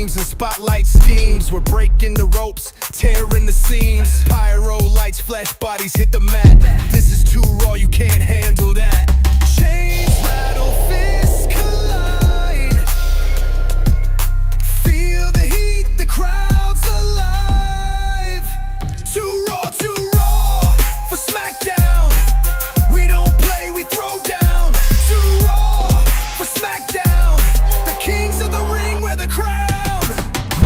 gleams and spotlight schemes. We're breaking the ropes, tearing the seams. Pyro lights, flash bodies hit the mat. This is too raw, you can't handle that. Chains rattle, fists collide. Feel the heat, the crowd's alive. Too raw for SmackDown. We don't play, we throw down. Too raw for SmackDown. The kings of the ring wear the crown.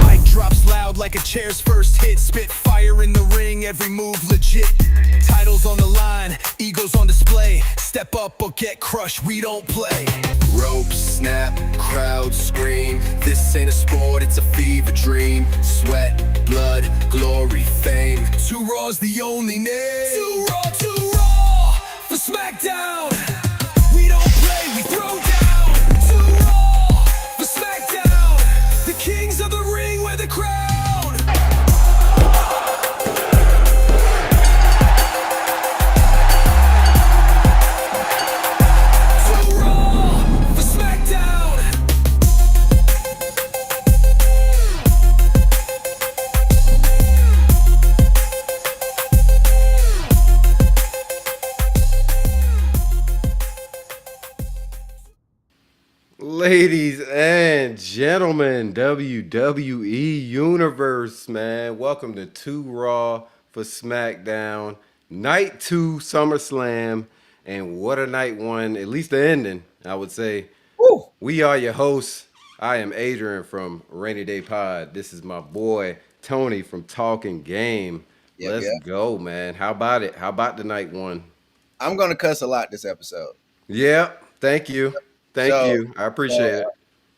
Mic drops loud like a chair's first hit. Spit fire in the ring, every move legit. Titles on the line, egos on display. Step up or get crushed, we don't play. Ropes snap, crowds scream. This ain't a sport, it's a fever dream. Sweat, blood, glory, fame. Too raw's the only name. Too raw for SmackDown. We don't play, we throw down. Too raw for SmackDown. The kings of the ring wear the crown. Too raw for SmackDown. Ladies and gentlemen, WWE Universe, man. Welcome to 2 Raw for SmackDown. Night 2 SummerSlam. And what a night one, at least the ending, I would say. Woo. We are your hosts. I am Adrian from RaineyDayPod. This is my boy, Tony from Talking Game. Let's go, man. How about it? How about the night one? I'm going to cuss a lot this episode. Yeah, thank you. Thank you. I appreciate it.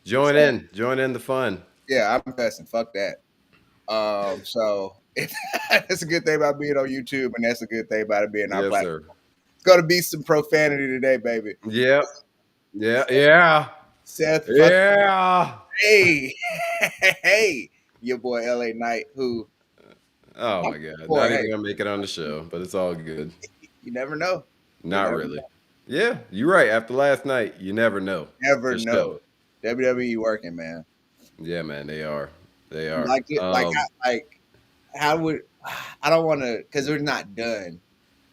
Join in the fun. Yeah, I'm cussing. Fuck that. So that's a good thing about being on YouTube, and that's a good thing about it being on our platform. Sir. It's going to be some profanity today, baby. Yeah. Seth. Yeah. Hey, your boy LA Knight, who. Oh my God. Not even gonna make it on the show, but it's all good. You never know. Not really. Yeah, you're right. After last night, you never know. Never know. WWE working, man. Yeah, man, they are. They are. How would I don't want to, because we're not done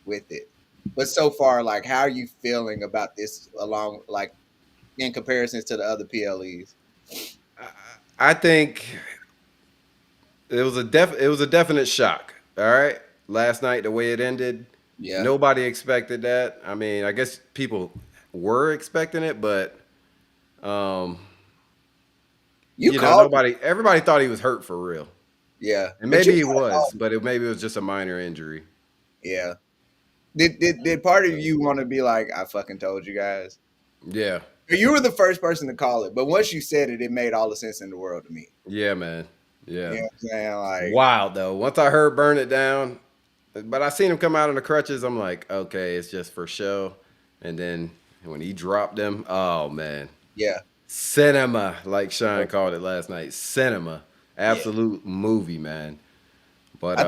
with it. But so far, like, how are you feeling about this along, like, in comparisons to the other PLEs? I think it was a definite shock. All right, last night the way it ended. Yeah. Nobody expected that. I mean, I guess people were expecting it, but everybody thought he was hurt for real. Yeah. And maybe he was, but maybe it was just a minor injury. Yeah. Did part of you want to be like, I fucking told you guys? Yeah. You were the first person to call it, but once you said it, it made all the sense in the world to me. Yeah, man. Yeah. You know what I'm saying? Like, wild though. Once I heard Burn It Down, but I seen him come out on the crutches. I'm like, okay, it's just for show. And then when he dropped them, oh man, yeah, cinema, like Sean called it last night. Cinema, absolute movie, man. But I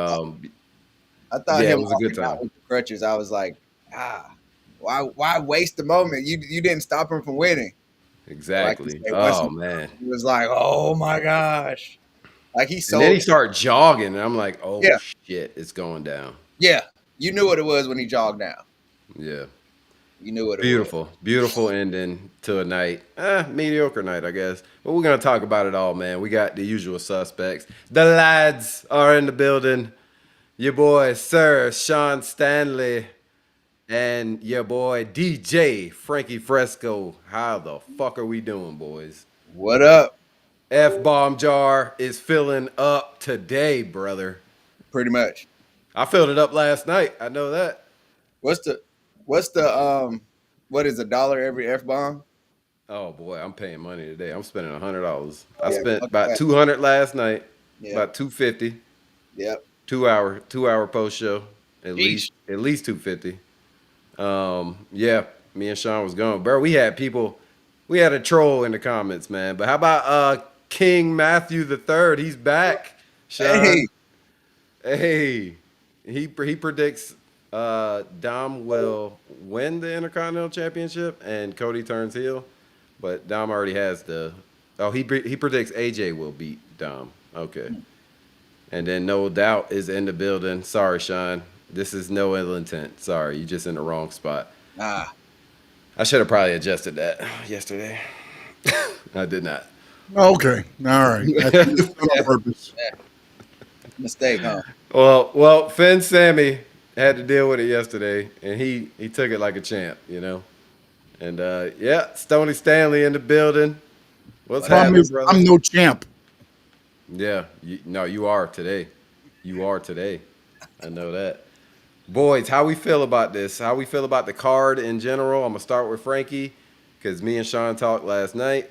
thought it him was a good time. With the crutches, I was like, why waste the moment? You didn't stop him from winning. Exactly. Like man, he was like, oh my gosh. Like and then he started jogging, and I'm like, "Oh shit, it's going down." Yeah, you knew what it was when he jogged down. Yeah, you knew what it was. Beautiful ending to a night, mediocre night, I guess. But we're gonna talk about it all, man. We got the usual suspects. The lads are in the building. Your boy, Sir Sean Stanley, and your boy DJ Frankie Fresco. How the fuck are we doing, boys? What up? F-bomb jar is filling up today, brother. Pretty much. I filled it up last night. I know that. What is $1 every F-bomb? Oh boy, I'm paying money today. I'm spending $100. I spent about $200 last night. Yeah. About $250. Yep. 2 hour post show. At least $250. Yeah, me and Sean was going. Bro, we had a troll in the comments, man. But how about King Matthew III? He's back. Sean. Hey. He predicts Dom will win the Intercontinental Championship and Cody turns heel. But Dom already has the Oh, he predicts AJ will beat Dom. Okay. And then No Doubt is in the building. Sorry, Sean. This is no ill intent. Sorry, you just in the wrong spot. Ah, I should have probably adjusted that yesterday. I did not. Okay. All right. That's on purpose. mistake, huh? Well, Finn Sammy had to deal with it yesterday, and he took it like a champ, And yeah, Stoney Stanley in the building. What's Problem happening, is, brother? I'm no champ. Yeah, no, you are today. You are today. I know that. Boys, how we feel about this? How we feel about the card in general? I'm gonna start with Frankie, because me and Sean talked last night.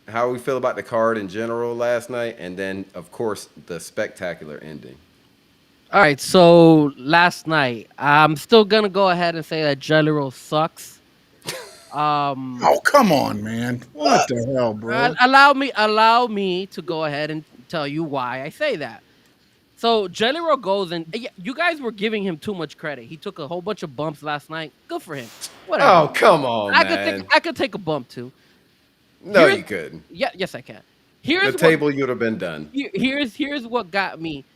How we feel about the card in general last night, and then of course the spectacular ending. All right, so last night, I'm still gonna go ahead and say that Jelly Roll sucks. Oh, come on, man. What the hell, bro? Allow me to go ahead and tell you why I say that. So Jelly Roll goes and yeah, you guys were giving him too much credit. He took a whole bunch of bumps last night. Good for him. Whatever. Oh, come on, man. I could take a bump too. No, you couldn't. Yeah, yes I can. The table you'd have been done. Here's what got me.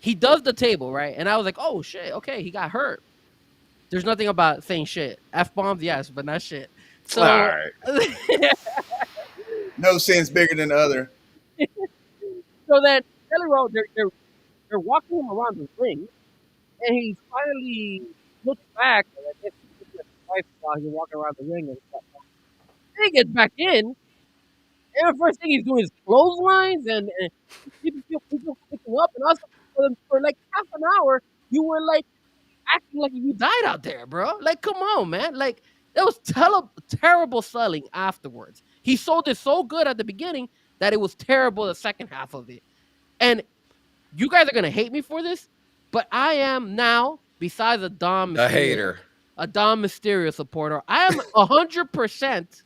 He does the table, right? And I was like, oh shit, okay, he got hurt. There's nothing about saying shit. F-bombs, yes, but not shit. So All right. No sin's bigger than the other. so then Jelly Roll, they're walking him around the ring, and he finally looks back, and I guess he's looking at his wife while he's walking around the ring, and then he gets back in, and the first thing he's doing is clotheslines, and people picking up, and also for like half an hour, you were like acting like you died out there, bro. Like, come on, man. Like, that was terrible selling afterwards. He sold it so good at the beginning that it was terrible the second half of it. And you guys are gonna hate me for this, but I am now, besides a Dom Mysterio, A hater. a Dom Mysterio supporter, I am 100%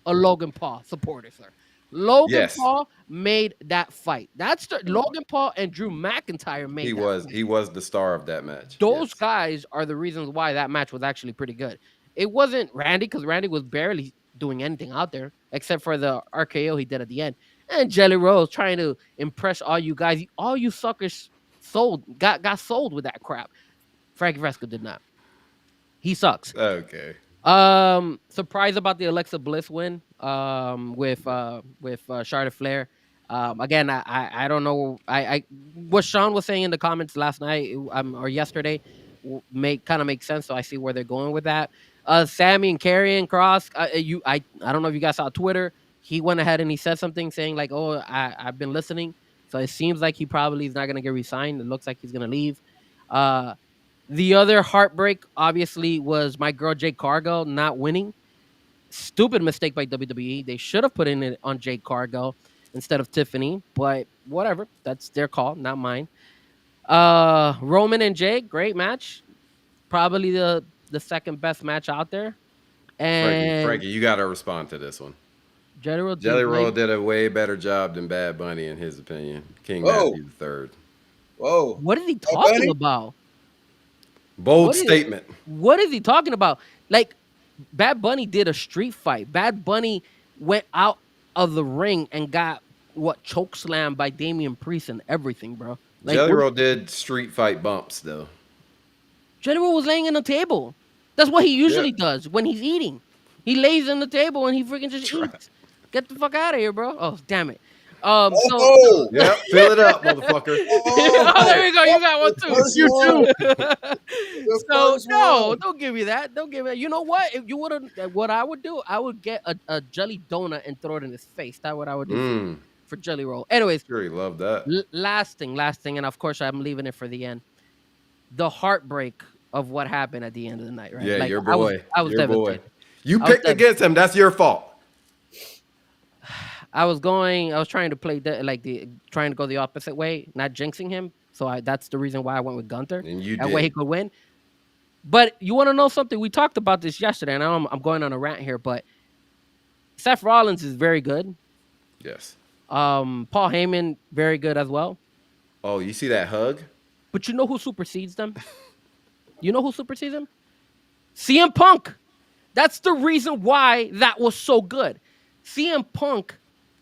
a Logan Paul supporter, sir. Logan Paul made that fight. Logan Paul and Drew McIntyre made. He was the star of that match. Those guys are the reasons why that match was actually pretty good. It wasn't Randy, because Randy was barely doing anything out there except for the RKO he did at the end. And Jelly Roll trying to impress all you guys. All you suckers got sold with that crap. Frankie Fresco did not. He sucks. Okay. Surprised about the Alexa Bliss win with Charlotte Flair. Again, I don't know. I what Sean was saying in the comments last night or yesterday kind of makes sense. So I see where they're going with that. Sammy and Karrion Kross. I don't know if you guys saw Twitter. He went ahead and he said something saying like, "Oh, I've been listening." So it seems like he probably is not gonna get re-signed. It looks like he's gonna leave. The other heartbreak, obviously, was my girl Jade Cargill not winning. Stupid mistake by WWE. They should have put in it on Jade Cargill instead of Tiffany, but whatever. That's their call, not mine. Roman and Jake, great match. Probably the second best match out there. And Frankie, you got to respond to this one. Jelly Roll did a way better job than Bad Bunny, in his opinion. King Whoa. Matthew III. Whoa. What is he talking about? Bold statement. What is he talking about? Like, Bad Bunny did a street fight. Bad Bunny went out of the ring and got choke slammed by Damian Priest and everything, bro. Like, Jelly Roll did street fight bumps though. Jelly Roll was laying on the table. That's what he usually does when he's eating. He lays on the table and he freaking just eats. Get the fuck out of here, bro. Oh, damn it. Yep, fill it up, motherfucker. Oh, there you go. You got one too. You too. So no, don't give me that. Don't give me that. You know what? If you would have, what I would do, I would get a jelly donut and throw it in his face. That's what I would do for Jelly Roll. Anyways, sure, he loved that. Last thing, and of course I'm leaving it for the end. The heartbreak of what happened at the end of the night, right? Yeah, like, your boy. I was devastated. You picked against him. That's your fault. I was trying to play trying to go the opposite way, not jinxing him. So that's the reason why I went with Gunther. And you that did. way he could win. But you want to know something? We talked about this yesterday, and I'm going on a rant here, but Seth Rollins is very good. Yes. Paul Heyman, very good as well. Oh, you see that hug? But you know who supersedes them? You know who supersedes them? CM Punk. That's the reason why that was so good. CM Punk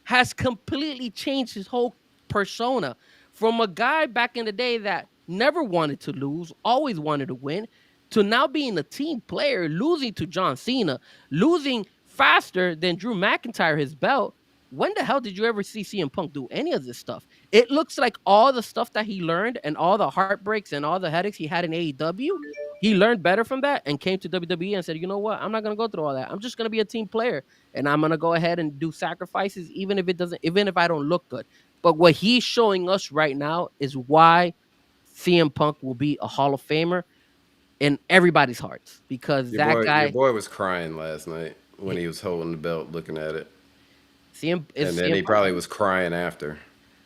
has completely changed his whole persona from a guy back in the day that never wanted to lose, always wanted to win, to now being a team player, losing to John Cena, losing faster than Drew McIntyre his belt. When the hell did you ever see CM Punk do any of this stuff? It looks like all the stuff that he learned and all the heartbreaks and all the headaches he had in AEW, he learned better from that and came to WWE and said, you know what? I'm not going to go through all that. I'm just going to be a team player and I'm going to go ahead and do sacrifices, even if I don't look good. But what he's showing us right now is why CM Punk will be a Hall of Famer in everybody's hearts, because your boy was crying last night when he was holding the belt, looking at it. And then he probably was crying after.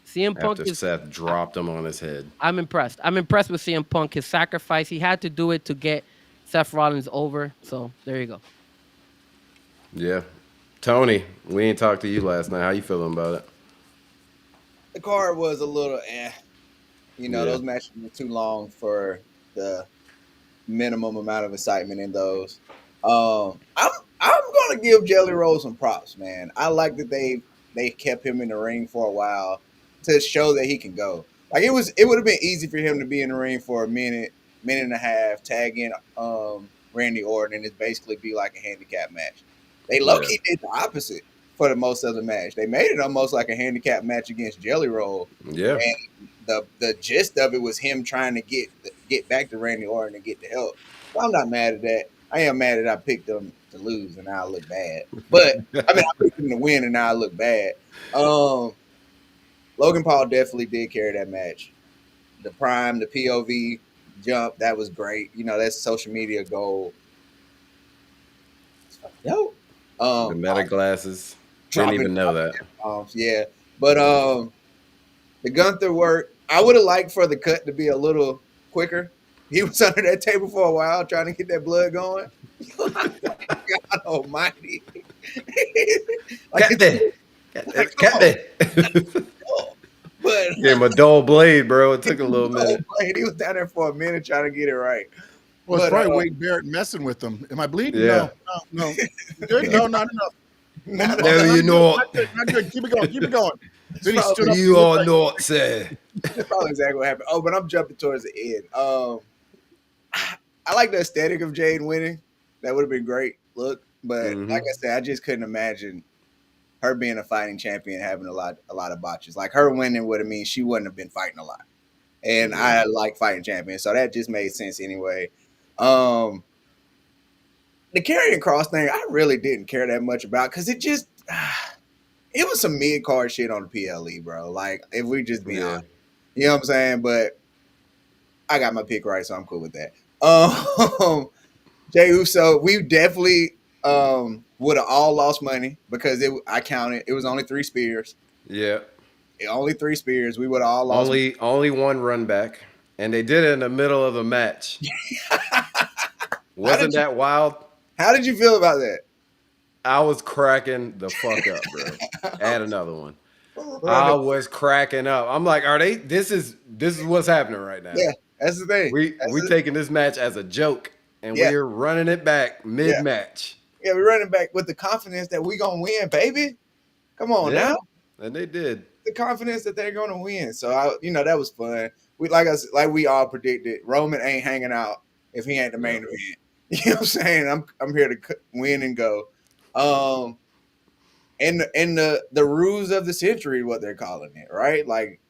CM Punk after Seth dropped him on his head. I'm impressed. I'm impressed with CM Punk. His sacrifice, he had to do it to get Seth Rollins over. So there you go. Yeah. Tony, we ain't talked to you last night. How you feeling about it? The card was a little those matches were too long for the minimum amount of excitement in those. I'm gonna give Jelly Roll some props, man. I like that they kept him in the ring for a while to show that he can go. Like it would have been easy for him to be in the ring for a minute and a half, tag in Randy Orton, and it basically be like a handicap match. They low-key did the opposite for the most of the match. They made it almost like a handicap match against Jelly Roll. Yeah. And the gist of it was him trying to get back to Randy Orton and get the help. So I'm not mad at that. I am mad that I picked them to lose and now I look bad. But I picked them to win and now I look bad. Logan Paul definitely did carry that match. The Prime, the POV jump, that was great. That's social media gold. Yo. The meta glasses. Didn't even know that. Yeah. But the Gunther work, I would have liked for the cut to be a little quicker. He was under that table for a while trying to get that blood going. God almighty. Cut me. But gave him a dull blade, bro. It took a little minute. He was down there for a minute trying to get it right. Well, it's probably Wade Barrett messing with them. Am I bleeding? Yeah. No. Good? No, not enough. No, you're not. Not good. Keep it going. Then he stood up. You are not, sir. That's probably exactly what happened. Oh, but I'm jumping towards the end. I like the aesthetic of Jade winning. That would have been great. Look, but like I said, I just couldn't imagine her being a fighting champion having a lot of botches. Like her winning would have mean she wouldn't have been fighting a lot. And I like fighting champions, so that just made sense anyway. The Karrion Kross thing, I really didn't care that much about because it just it was some mid card shit on the PLE, bro. Like if we just be honest, you know what I'm saying? But I got my pick right, so I'm cool with that. Jey Uso, we definitely would have all lost money because I counted. It was only 3 spears. Yeah. Only 3 spears. We would have all lost. Only one run back, and they did it in the middle of a match. Wasn't that wild? How did you feel about that? I was cracking the fuck up, bro. Add another one. I was cracking up. I'm like, are they? This is what's happening right now. Yeah, that's the thing. We taking this match as a joke, and we're running it back mid match. Yeah, we're running back with the confidence that we gonna win, baby. Come on now. And they did. The confidence that they're gonna win. So that was fun. Like we all predicted, Roman ain't hanging out if he ain't the main event. You know what I'm saying? I'm here to win and go. And the ruse of the century, what they're calling it, right? Like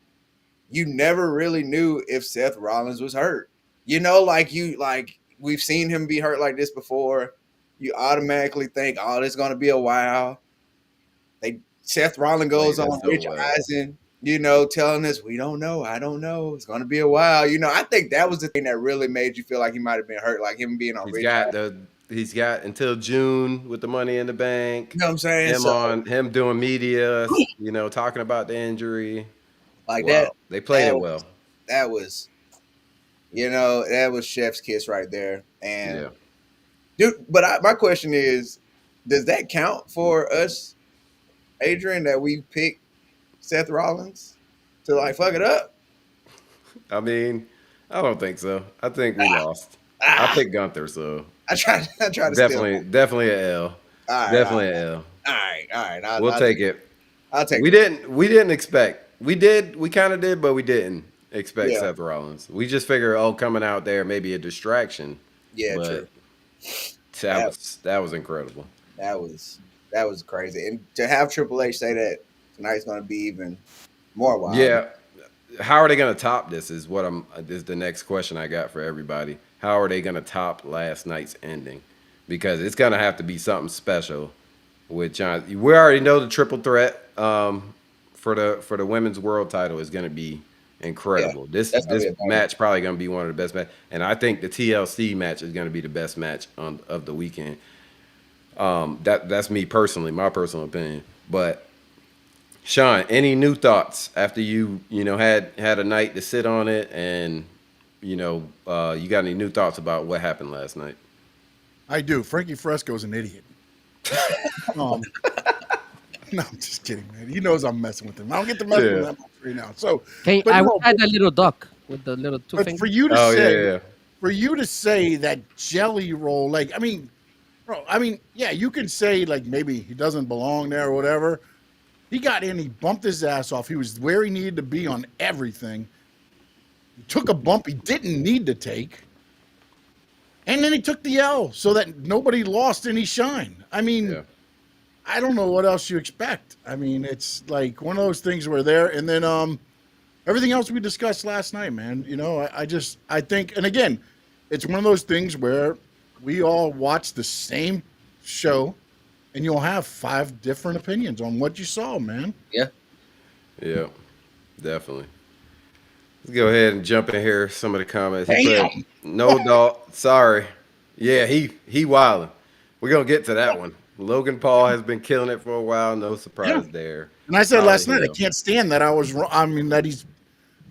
you never really knew if Seth Rollins was hurt. We've seen him be hurt like this before. You automatically think, oh, this is gonna be a while. Seth Rollins goes on Rich Eisen, telling us, we don't know. I don't know. It's going to be a while. I think that was the thing that really made you feel like he might have been hurt, like him being on Rich Eisen. He's got until June with the Money in the Bank. You know what I'm saying? Him doing media, talking about the injury. Like that. They played it well. That was, that was chef's kiss right there. And dude, but my question is, does that count for us, Adrian, that we picked Seth Rollins to fuck it up? I mean, I don't think so. I think we lost. I picked Gunther, so I try to definitely an L. Definitely an L. All right. We'll take it. I'll take We it. didn't expect. We kind of did, but we didn't expect Yeah. Seth Rollins. We just figured, coming out there maybe a distraction. Yeah, But true. that was incredible. That was crazy. And to have Triple H say that tonight's going to be even more wild. Yeah. How are they going to top this? Is the next question I got for everybody. How are they going to top last night's ending? Because it's going to have to be something special with John. We already know the triple threat for the women's world title is going to be incredible. Yeah, this match probably going to be one of the best matches, and I think the TLC match is going to be the best match of the weekend. That's me personally, my personal opinion. But Sean, any new thoughts after you had a night to sit on it, and you got any new thoughts about what happened last night? I do. Frankie Fresco's an idiot. No, I'm just kidding, man. He knows I'm messing with him. I don't get to mess with him that much right now. So, I had that little duck with the little two fingers. For you to say that Jelly Roll, like, I mean, bro, yeah, you can say like maybe he doesn't belong there or whatever. He got in, he bumped his ass off. He was where he needed to be on everything. He took a bump he didn't need to take. And then he took the L so that nobody lost any shine. I mean, I don't know what else you expect. I mean, it's like one of those things where there, and then everything else we discussed last night, man. I think, and again, it's one of those things where we all watch the same show, and you'll have 5 different opinions on what you saw, man. Yeah. Yeah, definitely. Let's go ahead and jump in here. Some of the comments. No doubt. Sorry. Yeah, he wilding. We're gonna get to that one. Logan Paul has been killing it for a while. No surprise there. And I said last night, I can't stand that. That he's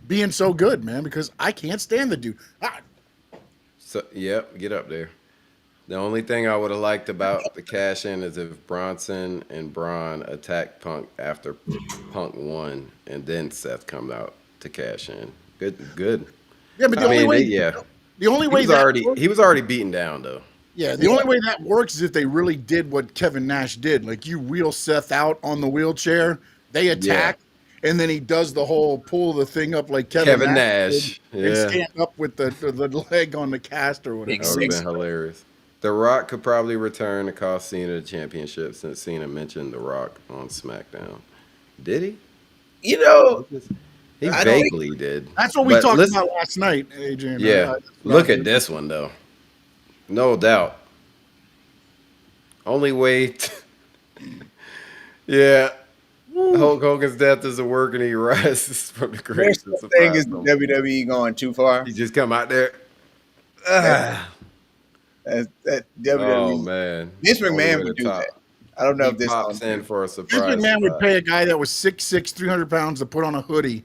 being so good, man, because I can't stand the dude. So, get up there. The only thing I would have liked about the cash in is if Bronson and Braun attacked Punk after Punk won, and then Seth come out to cash in. Good. Yeah, but the only way he was already beaten down though. Yeah, the only way that works is if they really did what Kevin Nash did. Like you wheel Seth out on the wheelchair, they attack, and then he does the whole pull the thing up like Kevin Nash and stand up with the leg on the cast or whatever. That would have been hilarious. The Rock could probably return to cost Cena the championship since Cena mentioned The Rock on SmackDown. Did he? He vaguely did. That's what we talked about last night, Adrian. Yeah. Look at this one, though. No doubt. Only way. Yeah. Hulk Hogan's death is a work and he rises from the grave. The thing is WWE going too far. He just come out there. That WWE. Oh, man. Vince McMahon would do that. I don't know if this pops in for a surprise. Vince McMahon would pay a guy that was 6'6", 300 pounds to put on a hoodie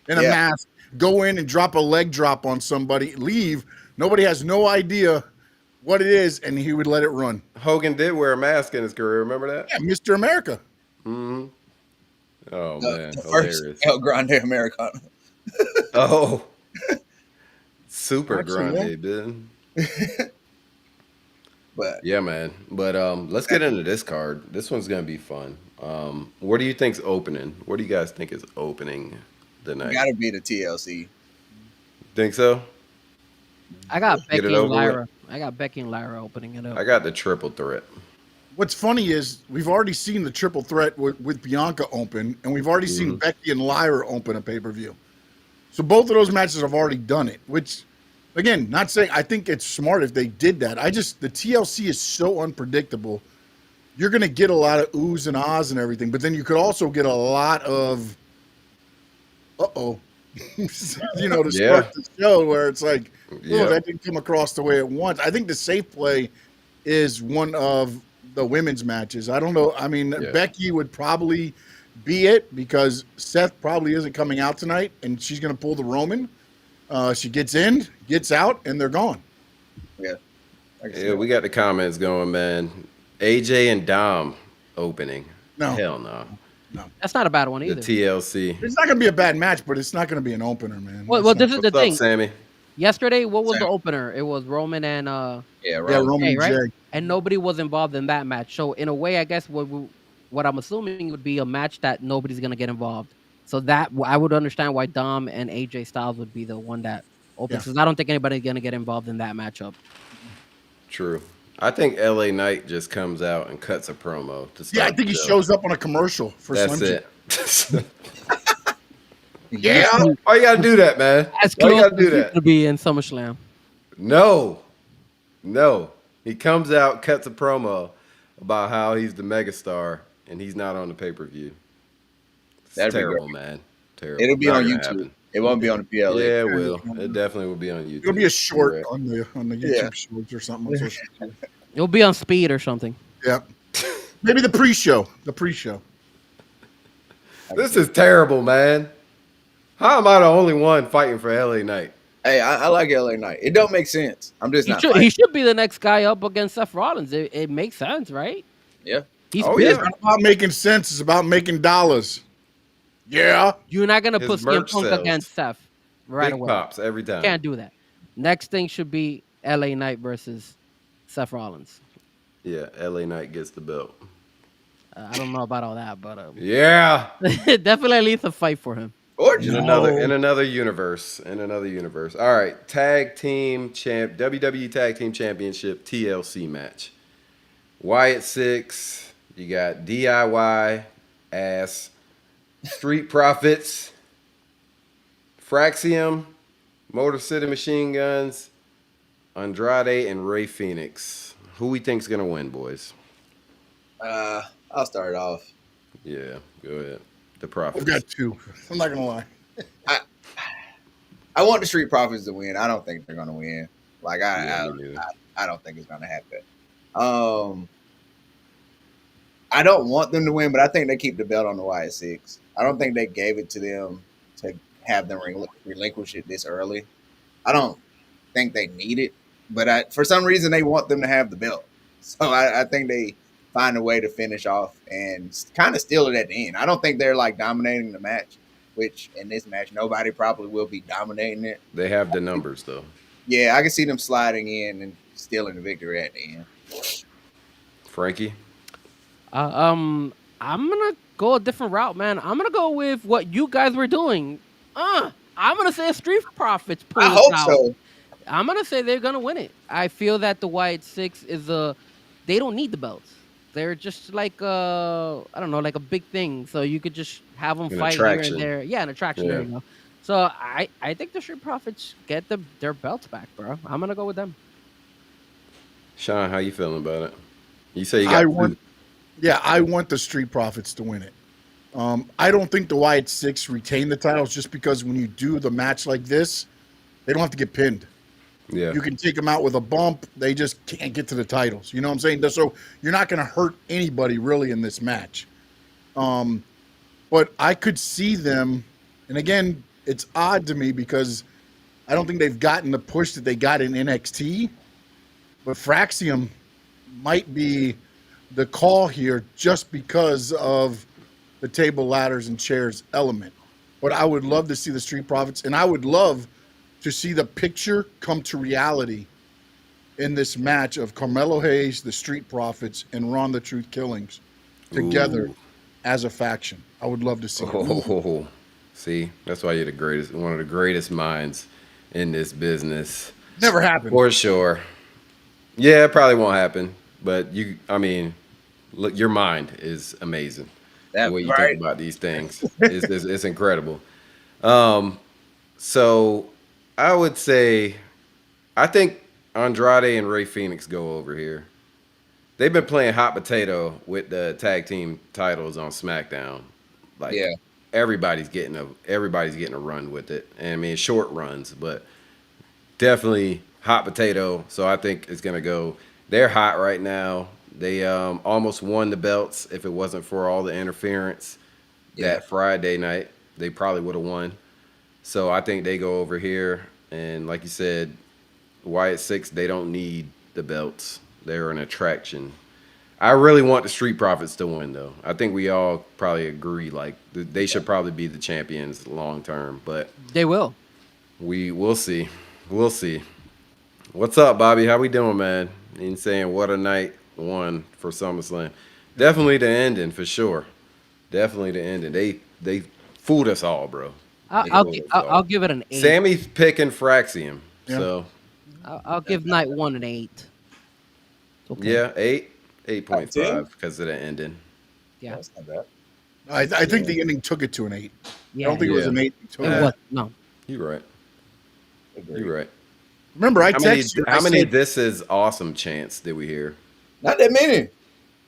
and a mask, go in and drop a leg drop on somebody, leave. Nobody has no idea what it is, and he would let it run. Hogan did wear a mask in his career. Remember that? Yeah, Mr. America. Mm-hmm. Oh, man. First Hilarious. El Grande Americano. Oh. Super grande, dude. But yeah, man. But let's get into this card. This one's gonna be fun. What do you think's opening? What do you guys think is opening the night? Gotta be the TLC. Think so? I got Becky and Lyra. I got Becky and Lyra opening it up. I got the triple threat. What's funny is we've already seen the triple threat with Bianca open, and we've already seen Becky and Lyra open a pay-per-view. So both of those matches have already done it, which, again, not saying I think it's smart if they did that. The TLC is so unpredictable. You're going to get a lot of oohs and ahs and everything, but then you could also get a lot of, to start the show where it's like, that didn't come across the way it wants. I think the safe play is one of the women's matches. I don't know. I mean, Becky would probably be it because Seth probably isn't coming out tonight, and she's going to pull the Roman. She gets in, gets out, and they're gone. Yeah, we got the comments going, man. AJ and Dom opening. No. Hell no. No. That's not a bad one either. The TLC. It's not going to be a bad match, but it's not going to be an opener, man. Well, this is the thing. What's up, Sammy? Yesterday, what was the opener? It was Roman and Roman and right? Jay. And nobody was involved in that match. So in a way, I guess what what I'm assuming would be a match that nobody's gonna get involved. So that I would understand why Dom and AJ Styles would be the one that opens, because I don't think anybody's gonna get involved in that matchup. True. I think LA Knight just comes out and cuts a promo to start. Yeah, I think he the show. shows up on a commercial for That's Slim Jim. it. Yeah. Why you gotta do that, man? As Why you close gotta do as he's that? gonna be in SummerSlam. No. He comes out, cuts a promo about how he's the megastar and he's not on the pay-per-view. It's That'd be terrible, great. man. Terrible. It'll be Not on gonna YouTube. happen. It won't be on the PLA. Yeah, it will. It definitely will be on YouTube. It'll be a short You're right. on the YouTube Yeah. shorts or something. On social media. It'll be on Speed or something. Yeah. Maybe the pre-show. The pre-show. This is terrible, man. How am I the only one fighting for LA Knight? Hey, I like LA Knight. It don't make sense. I'm just not. He fighting. should be the next guy up against Seth Rollins. It makes sense, right? Yeah. He's Oh, big. yeah. It's not about making sense. It's about making dollars. Yeah. You're not gonna His put CM merch Punk sells. against Seth right Big away. pops every time. Can't do that. Next thing should be LA Knight versus Seth Rollins. Yeah, LA Knight gets the belt. I don't know about all that, but Yeah. definitely at least a fight for him. Or In just another universe. All right, WWE Tag Team Championship TLC match. Wyatt 6, you got DIY, Ass, Street Profits, Fraxium, Motor City Machine Guns, Andrade, and Ray Phoenix. Who we think's gonna win, boys? I'll start it off. Yeah, go ahead. The I've Profits. got two. I'm not gonna lie. I want the Street Profits to win. I don't think they're gonna win. Like Yeah, me neither. I don't think it's gonna happen. I don't want them to win, but I think they keep the belt on the Wyatt 6. I don't think they gave it to them to have them relinquish it this early. I don't think they need it, but for some reason they want them to have the belt. So I think they find a way to finish off and kind of steal it at the end. I don't think they're like dominating the match, which in this match nobody probably will be dominating it. They have the numbers though. Yeah, I can see them sliding in and stealing the victory at the end. Frankie? I'm gonna go a different route, man. I'm gonna go with what you guys were doing. I'm gonna say Street Profits. Pull I this hope out. so. I'm gonna say they're gonna win it. I feel that the Wyatt 6 is they don't need the belts. They're just like I don't know, like a big thing. So you could just have them An fight attraction. here and there. Yeah, an attraction. There Yeah. you go. So I think the Street Profits get their belts back, bro. I'm gonna go with them. Sean, how you feeling about it? You say you I got want the Street Profits to win it. I don't think the Wyatt 6 retain the titles just because when you do the match like this, they don't have to get pinned. Yeah. You can take them out with a bump. They just can't get to the titles. You know what I'm saying? So you're not going to hurt anybody really in this match. But I could see them, and again, it's odd to me because I don't think they've gotten the push that they got in NXT. But Fraxium might be the call here just because of the table, ladders, and chairs element. But I would love to see the Street Profits, and I would love to see the picture come to reality in this match of Carmelo Hayes, the Street Profits, and Ron the Truth Killings together as a faction. I would love to see it. Oh, see, that's why you're the greatest, one of the greatest minds in this business. Never happened. For sure. Yeah, it probably won't happen. But look, your mind is amazing. The way you think about these things it's incredible. So I would say, I think Andrade and Ray Phoenix go over here. They've been playing hot potato with the tag team titles on SmackDown. Like, Yeah. everybody's getting a run with it. And I mean, short runs, but definitely hot potato. So I think it's gonna go. They're hot right now. They almost won the belts. If it wasn't for all the interference that Friday night, they probably would have won. So I think they go over here. And like you said, Wyatt 6, they don't need the belts. They're an attraction. I really want the Street Profits to win, though. I think we all probably agree, like, they should probably be the champions long term. But They will. we'll see. We'll see. What's up, Bobby? How we doing, man? And saying what a night one for SummerSlam. Definitely the ending for sure. Definitely the ending. They fooled us all, bro. They fooled us all. I'll give it an 8. Sammy's picking Fraxium. Yeah. So I'll give night 1 an 8. It's okay. yeah, 8, Out of 10? 8.5 because of the ending. Yeah. That's not bad. I think the ending took it to an 8. Yeah. I don't think it was Yeah. an 8. It was no. You're right. Agreed. You're right. Remember, I How many, texted you. how I many said, this is awesome chants did we hear? Not that many.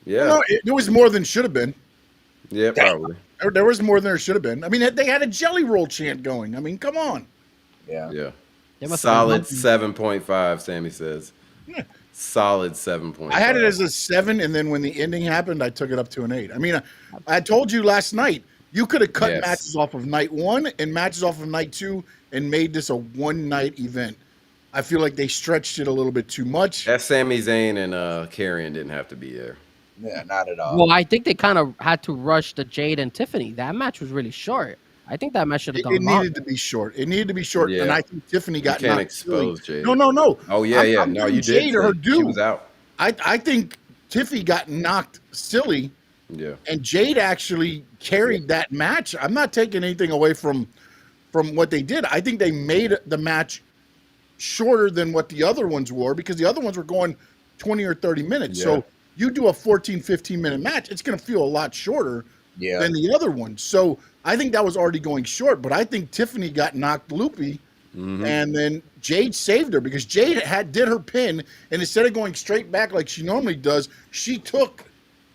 Yeah. no, it was more than should have been. Yeah, probably. There was more than there should have been. I mean, they had a jelly roll chant going. I mean, come on. Yeah. Yeah. They must have Solid been 7.5, Sammy says. Yeah. Solid 7.5. I had it as a 7, and then when the ending happened, I took it up to an 8. I mean, I told you last night, you could have cut Yes. matches off of night 1 and matches off of night 2 and made this a one-night event. I feel like they stretched it a little bit too much. That Sami Zayn and Karrion didn't have to be there. Yeah, not at all. Well, I think they kind of had to rush the Jade and Tiffany. That match was really short. I think that match should have It gone long. needed to be short. It needed to be short, Yeah. and I think Tiffany got can't knocked silly. expose Jade. No. Oh, yeah, yeah. I'm No, giving you did. Jade her She due. was out. I think Tiffy got knocked silly, Yeah. and Jade actually carried that match. I'm not taking anything away from what they did. I think they made the match shorter than what the other ones were because the other ones were going 20 or 30 minutes. Yeah. So you do a 14, 15-minute match, it's going to feel a lot shorter Yeah. than the other ones. So I think that was already going short, but I think Tiffany got knocked loopy. And then Jade saved her because Jade did her pin, and instead of going straight back like she normally does, she took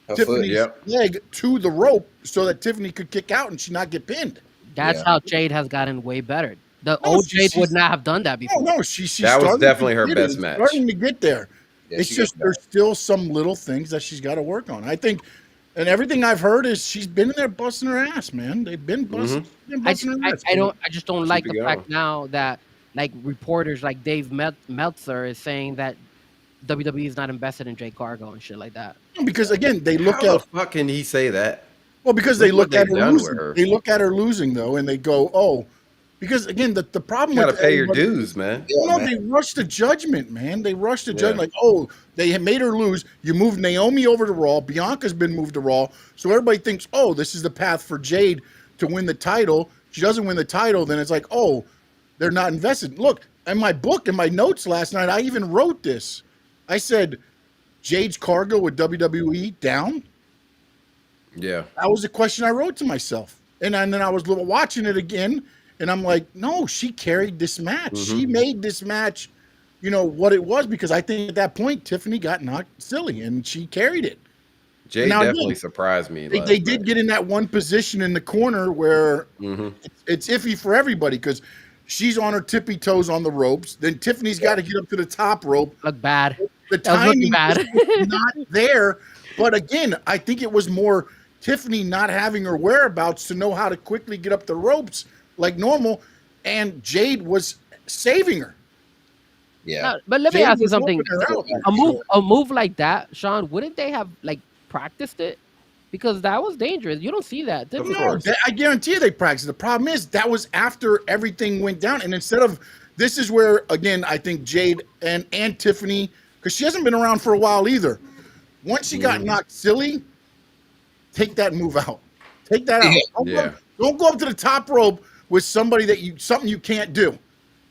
Her foot, Tiffany's yep. leg to the rope so that Tiffany could kick out and she not get pinned. That's Yeah. how Jade has gotten way better. The No, old Jade she's- would not have done that before. No, she That was started definitely to her get best it. match. Starting to get there. Yeah, It's she just got there's still some little things that she's got to work on. I think, and everything I've heard is she's been in there busting her ass, man. They've been busting, Mm-hmm. I, busting her ass. I just don't like it the fact going. now that like reporters like Dave Meltzer is saying that WWE is not invested in Jade Cargo and shit like that. Because again, they look How at the fuck can he say that? well because they Look look what at they've her done with losing. her. They look at her losing though, and they go, oh, because again, the problem You gotta with pay your everybody- dues, man. Yeah, No, man. they rushed the judgment, man. They rushed the Yeah. judgment. Like, oh, they had made her lose. You moved Naomi over to Raw. Bianca's been moved to Raw. So everybody thinks, oh, this is the path for Jade to win the title. She doesn't win the title, then it's like, oh, they're not invested. Look, in my book, in my notes last night, I even wrote this. I said, Jade's Cargo with WWE down? Yeah. That was the question I wrote to myself. And then I was watching it again, and I'm like, no, she carried this match. Mm-hmm. She made this match, what it was, because I think at that point, Tiffany got knocked silly, and she carried it. Jade Now, definitely again, surprised me. They, last they did night. get in that one position in the corner where it's iffy for everybody because she's on her tippy toes on the ropes. Then Tiffany's got to get up to the top rope. Look bad. The That was timing looking bad. was not there. But again, I think it was more Tiffany not having her whereabouts to know how to quickly get up the ropes like normal, and Jade was saving her. Yeah. No, but let me Jade ask you was something. helping her out. A move like that, Sean, wouldn't they have like practiced it? Because that was dangerous. You don't see that. Of No, course. I guarantee you they practiced. The problem is that was after everything went down, and instead of this is where again I think Jade and Tiffany, because she hasn't been around for a while either. Once she got knocked silly, take that move out. Take that out. Yeah. Don't go up to the top rope with somebody something you can't do.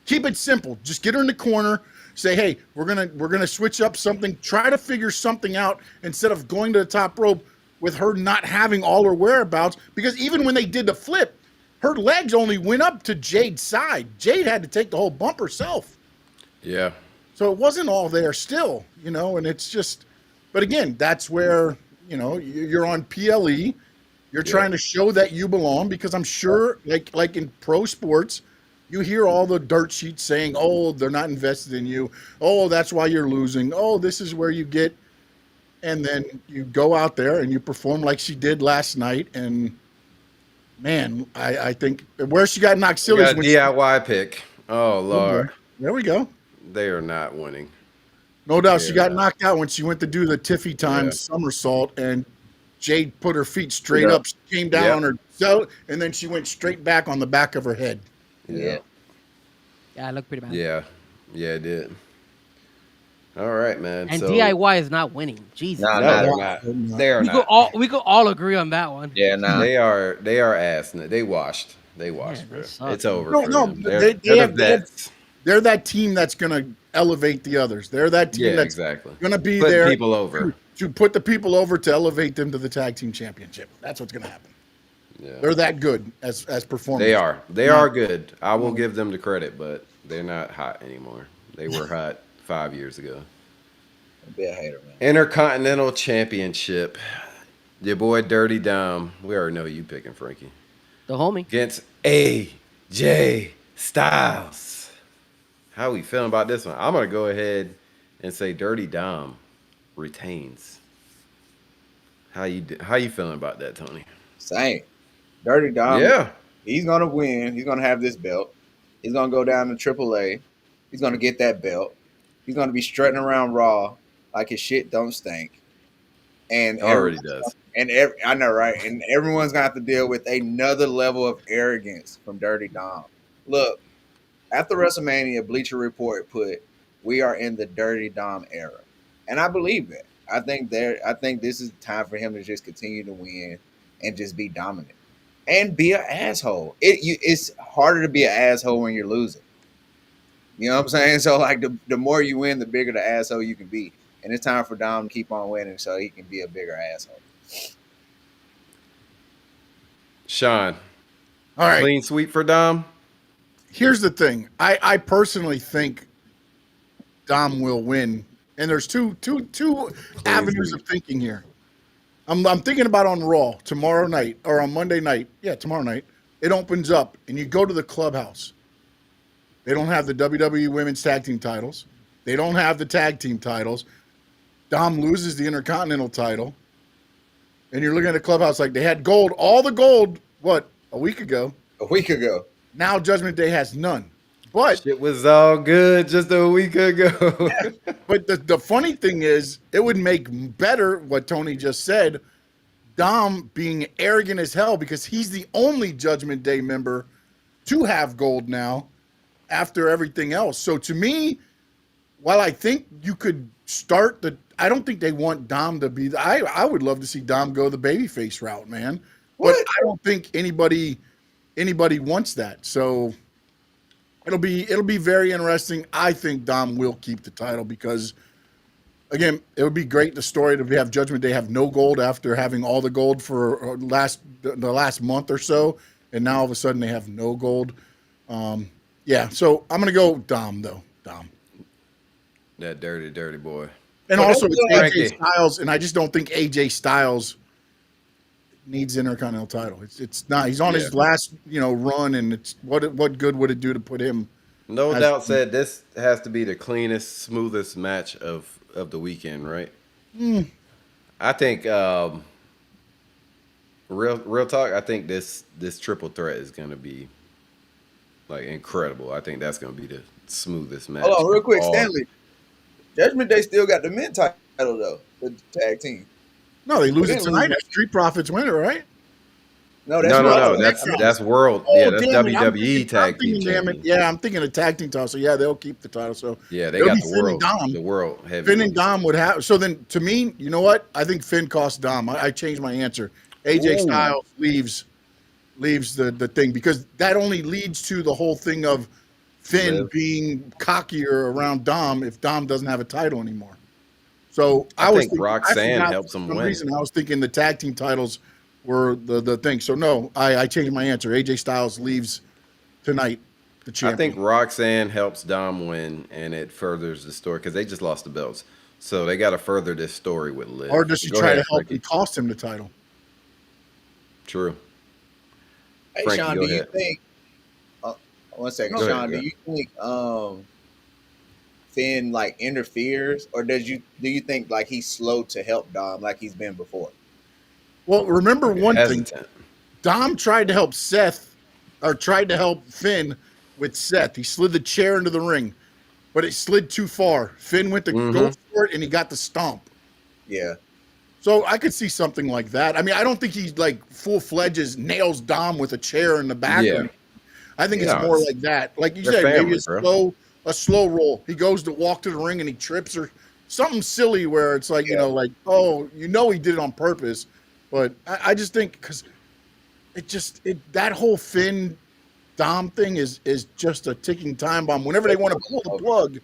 Keep it simple. Just get her in the corner. Say, hey, we're gonna switch up something. Try to figure something out instead of going to the top rope with her not having all her whereabouts. Because even when they did the flip, her legs only went up to Jade's side. Jade had to take the whole bump herself. Yeah. So it wasn't all there still, and it's just, but again, that's where, you're on PLE. You're trying to show that you belong because I'm sure like in pro sports, you hear all the dirt sheets saying, oh, they're not invested in you. Oh, that's why you're losing. Oh, this is where you get, and then you go out there and you perform like she did last night. And man, I think where she got knocked We silly is got a when DIY pick. Oh, Lord. there we go. They are not winning. No doubt, she got Yeah. knocked out when she went to do the Tiffy time Yeah. somersault, and Jade put her feet straight Yep. up. She came down Yep. on her toe, and then she went straight back on the back of her head. Yeah. Yeah, it looked pretty bad. Yeah. Yeah, it did. All right, man. And So DIY is not winning. Jesus. Nah, no, nah, they're they're not. not. They are We could not. all agree on that one. Yeah, nah. They are ass. They washed. They washed, Yeah, they bro. suck, It's man. over No, for no, them. but They're the vets. they're that team that's going to elevate the others. They're that team Yeah, that's exactly. going to be Putting there people over. to put the people over to elevate them to the tag team championship. That's what's going to happen. Yeah. They're that good as performers. They are. They are good. I will give them the credit, but they're not hot anymore. They were hot 5 years ago. Be a hater, man. Intercontinental Championship. Your boy Dirty Dom. We already know who you picking, Frankie. The homie. Against AJ Styles. How we feeling about this one? I'm gonna go ahead and say Dirty Dom retains. How you feeling about that, Tony? Same. Dirty Dom. Yeah. He's gonna win. He's gonna have this belt. He's gonna go down to AAA. He's gonna get that belt. He's gonna be strutting around Raw like his shit don't stink. And Already does. I know, right? And everyone's gonna have to deal with another level of arrogance from Dirty Dom. Look, after WrestleMania, Bleacher Report put, "We are in the Dirty Dom era," and I believe that. I think this is time for him to just continue to win and just be dominant and be an asshole. It's harder to be an asshole when you're losing. You know what I'm saying? So like the more you win, the bigger the asshole you can be. And it's time for Dom to keep on winning so he can be a bigger asshole. Sean. All right. Clean sweep for Dom. Here's the thing. I personally think Dom will win. And there's two avenues of thinking here. I'm thinking about on Raw tomorrow night or on Monday night. Yeah, tomorrow night. It opens up and you go to the clubhouse. They don't have the WWE Women's Tag Team titles. They don't have the tag team titles. Dom loses the Intercontinental title. And you're looking at the clubhouse like they had gold, all the gold, what, a week ago? A week ago. Now Judgment Day has none. But Shit was all good just a week ago. but the funny thing is, it would make better what Tony just said, Dom being arrogant as hell because he's the only Judgment Day member to have gold now after everything else. So to me, while I think you could start I don't think they want Dom to be I would love to see Dom go the babyface route, man. But What? I don't think anybody wants that. So it'll be very interesting. I think Dom will keep the title because, again, it would be great the story to have Judgment Day have no gold after having all the gold for the last month or so, and now all of a sudden they have no gold. Yeah, so I'm gonna go Dom though. Dom. That dirty boy. And Well, also that's it's Frankie. AJ Styles, and I just don't think AJ Styles needs the Intercontinental title. It's not. He's on his last run, and it's what good would it do to put him? No doubt said this has to be the cleanest, smoothest match of the weekend, right? I think real talk, I think this triple threat is gonna be like incredible. I think that's gonna be the smoothest match. Hold on, real quick, of all. Stanley. Judgment Day still got the men title though, the tag team. No, they lose They it didn't tonight. lose it. Street Profits win it, right? No, that's No. Raw. That's world. Oh, Yeah, that's damn it, I'm WWE thinking- tag I'm team thinking, damn it. champion. Yeah, I'm thinking a tag team title. So yeah, they'll keep the title. So Yeah, they it'll got be the Finn and world. Dom. The world heavy. Finn and Dom would have. So then, to me, you know what? I think Finn costs Dom. I changed my answer. AJ Ooh. Styles leaves the thing because that only leads to the whole thing of Finn Liv. being cockier around Dom if Dom doesn't have a title anymore. So I was think thinking, Roxanne forgot helps for him some win. reason I was thinking the tag team titles were the thing. So no, I changed my answer. AJ Styles leaves tonight. The champion. I think Roxanne helps Dom win, and it furthers the story because they just lost the belts. So they got to further this story with Liv. or does she Go try ahead, to help Frankie. and cost him the title? True. Hey, Frankie, Sean, go do you ahead. think? One second, Go ahead, Sean. go Do you think Finn like interferes, or do you think like he's slow to help Dom like he's been before? Well, remember one thing. Hesitant. Dom tried to help tried to help Finn with Seth. He slid the chair into the ring, but it slid too far. Finn went to go for it, and he got the stomp. Yeah, So I could see something like that. I mean, I don't think he's like full-fledged nails Dom with a chair in the back. Yeah. I think it's No, more it's- like that. Like you they're said, maybe family, it's bro. a slow roll. He goes to walk to the ring and he trips or something silly where it's like, like, oh, he did it on purpose. But I just think because that whole Finn Dom thing is just a ticking time bomb. Whenever they want to pull the plug,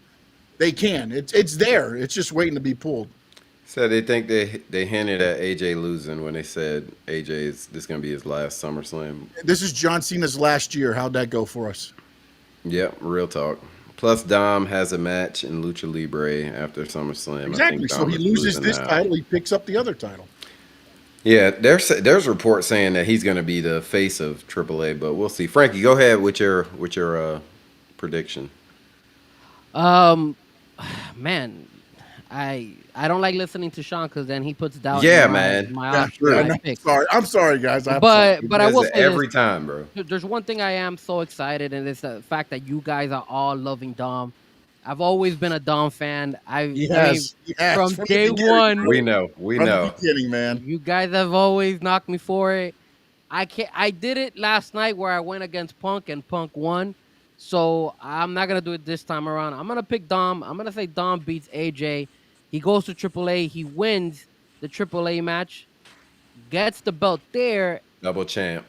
they can. It's there. It's just waiting to be pulled. So they think they hinted at AJ losing when they said this is going to be his last SummerSlam. This is John Cena's last year. How'd that go for us? Yep, real talk. Plus, Dom has a match in Lucha Libre after SummerSlam. Exactly. So he loses this title. He picks up the other title. Yeah, there's reports saying that he's going to be the face of AAA, but we'll see. Frankie, go ahead with your prediction. Man, I don't like listening to Sean because then he puts doubt. Yeah, in man. My I'm sorry, guys. But I will say every time, bro. There's one thing I am so excited, and it's the fact that you guys are all loving Dom. I've always been a Dom fan. Yes, from day one. We know. From the beginning, man. You guys have always knocked me for it. I did it last night where I went against Punk and Punk won. So I'm not gonna do it this time around. I'm gonna pick Dom. I'm gonna say Dom beats AJ. He goes to AAA. He wins the AAA match, gets the belt there. Double champ.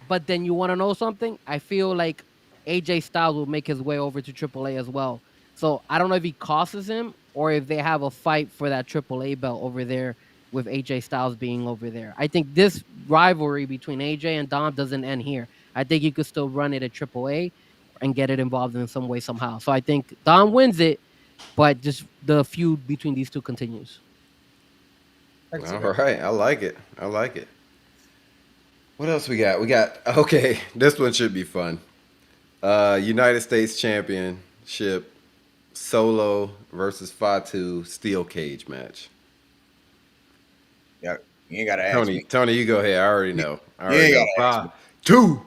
But then you want to know something? I feel like AJ Styles will make his way over to AAA as well. So I don't know if he costs him or if they have a fight for that AAA belt over there with AJ Styles being over there. I think this rivalry between AJ and Dom doesn't end here. I think you could still run it at AAA and get it involved in some way, somehow. So I think Dom wins it, but just the feud between these two continues. All right. I like it. What else we got? Okay, this one should be fun. United States Championship Solo versus Fatu steel cage match. Yeah, you ain't gotta ask me. Tony, you go ahead. I already know. You ain't gotta ask me. Fatu.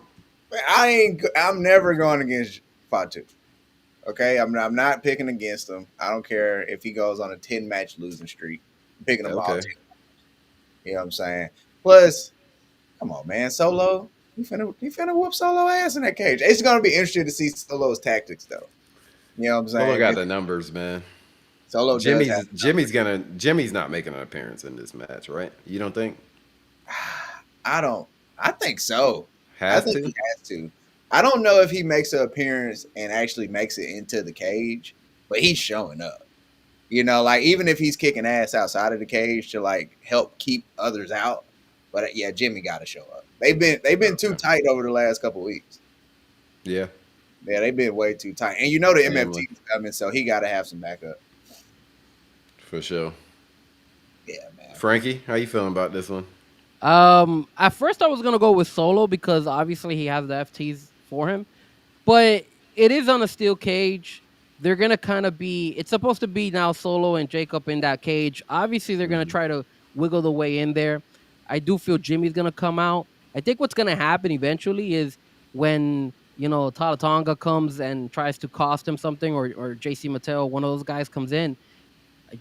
I'm never going against Fatu. Okay, I'm not picking against him. I don't care if he goes on a 10-match losing streak. I'm picking him all 10. You know what I'm saying? Plus, come on, man, Solo. He finna whoop Solo ass in that cage. It's gonna be interesting to see Solo's tactics, though. You know what I'm saying? Solo got the numbers, man. Solo Jimmy's not making an appearance in this match, right? You don't think? I think so. He has to. I don't know if he makes an appearance and actually makes it into the cage, but he's showing up. You know, like even if he's kicking ass outside of the cage to like help keep others out. But yeah, Jimmy got to show up. They've been too tight over the last couple of weeks. Yeah. Yeah, they've been way too tight. And you know the MFT is coming, so he got to have some backup. For sure. Yeah, man. Frankie, how you feeling about this one? At first I was gonna go with Solo because obviously he has the FTs for him, but it is on a steel cage. They're gonna kind of be. It's supposed to be now Solo and Jacob in that cage. Obviously they're gonna try to wiggle the way in there. I do feel Jimmy's gonna come out. I think what's gonna happen eventually is when Talatanga comes and tries to cost him something, or JC Mattel, one of those guys comes in.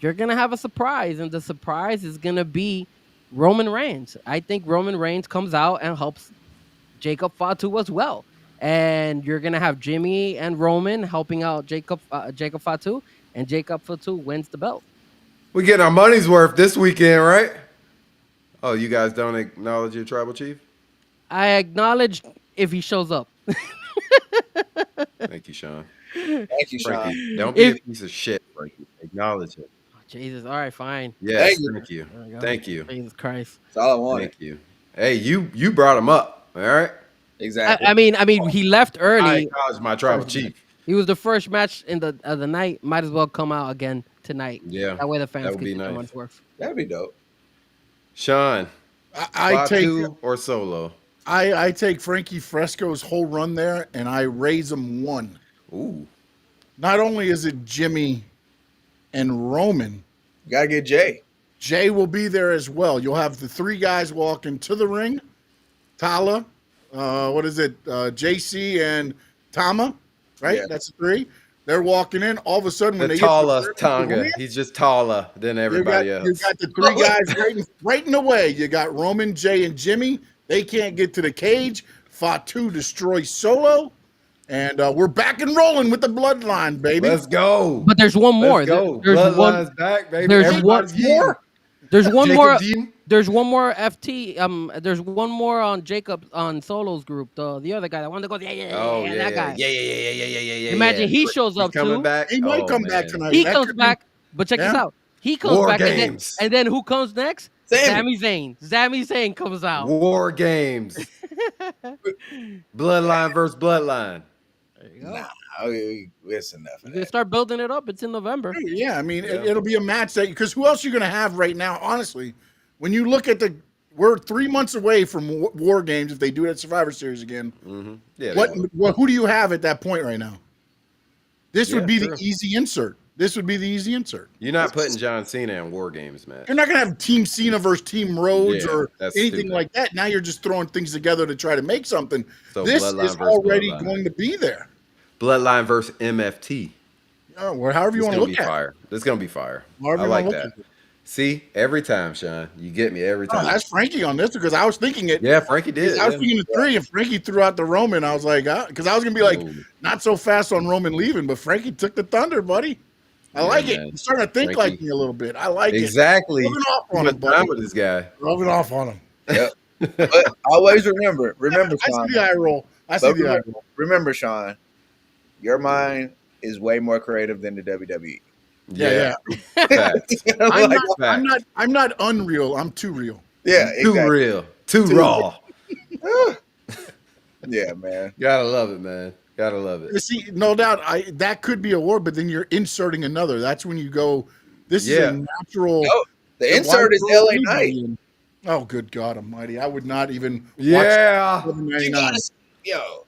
You're gonna have a surprise, and the surprise is gonna be Roman Reigns. I think Roman Reigns comes out and helps Jacob Fatu as well. And you're going to have Jimmy and Roman helping out Jacob Fatu, and Jacob Fatu wins the belt. We getting our money's worth this weekend, right? Oh, you guys don't acknowledge your tribal chief? I acknowledge if he shows up. Thank you, Sean. Thank you, Sean. Frankie, don't be a piece of shit, Frankie. Acknowledge it. Jesus. All right, fine. Yes, thank you. Jesus Christ. That's all I wanted. Thank you. Hey, you brought him up, all right? Exactly. I mean, he left early. I acknowledge my tribal chief. He was the first match in the night. Might as well come out again tonight. Yeah. That way the fans can be see how nice. much works. That'd be dope. Sean, I take or Solo? I take Frankie Fresco's whole run there and I raise him 1. Ooh. Not only is it Jimmy and Roman, You gotta get Jay. Jay will be there as well. You'll have the 3 guys walking to the ring. Tala, JC and Tama, right? Yeah. That's the 3. They're walking in. All of a sudden, when The they taller get Tonga. He's just taller than everybody else. You got the 3 guys right in the way. You got Roman, Jay, and Jimmy. They can't get to the cage. Fatu destroys Solo. And we're back and rolling with the bloodline, baby. Let's go. But there's one more. Let's go. There's one. Bloodline's back, baby. There's one Everybody's more. There's one Jacob more. Dean. There's one more FT. There's one more on Jacob on Solo's group. The other guy, that one that goes, Oh yeah, that guy. yeah. Imagine he shows He's up coming too. back. He might Oh, come back man. tonight. He That comes could be- back, but check this Yeah. out. He comes War back, Games. and then who comes next? Sami. Sami Zayn. Sami Zayn comes out. War Games. Bloodline versus Bloodline. There you go. Nah, it's enough. You Of can that. start building it up. It's in November. Yeah, I mean, Yeah. it'll be a match that because who else are you going to have right now? Honestly, when you look at we're 3 months away from War Games if they do it at Survivor Series again. Mm-hmm. Yeah. Who do you have at that point right now? This would Yeah, be true. the easy insert. This would be the easy insert. You're not putting John Cena in War Games, man. You're not going to have Team Cena versus Team Rhodes Yeah, or that's anything stupid. like that. Now you're just throwing things together to try to make something. So This Bloodline is versus already Bloodline. going to be there. Bloodline versus MFT. Or however you It's want to gonna be look at it. fire. This is gonna be fire. However I you like wanna look that. at it. See, every time, Sean, you get me every Oh, time. that's Frankie on this because I was thinking it. Yeah, Frankie did. I was yeah. thinking the 3, and Frankie threw out the Roman. I was like, because I was gonna be like, Ooh. not so fast on Roman leaving, but Frankie took the thunder, buddy. I Yeah, like it. man. I'm starting to think Frankie. like me a little bit. I like Exactly. Rubbing off on Too him, much buddy. time with this guy. it. Rubbing off on him. Yep. But always remember, I Sean. see the eye roll. I see But the eye roll. remember, Sean, your mind is way more creative than the WWE. Yeah. Facts. I'm, Like, not, I'm not unreal. I'm too real. yeah, Too exactly. real. Too Too raw. Yeah, man. Gotta love it, man. Gotta love You it. see, no doubt, that could be a war, but then you're inserting another. That's when you go. This Yeah. is a natural. Oh, the insert is why LA would Knight. be in- Oh, good God Almighty! I would not even. Yeah. Watch You 799. gotta, yo,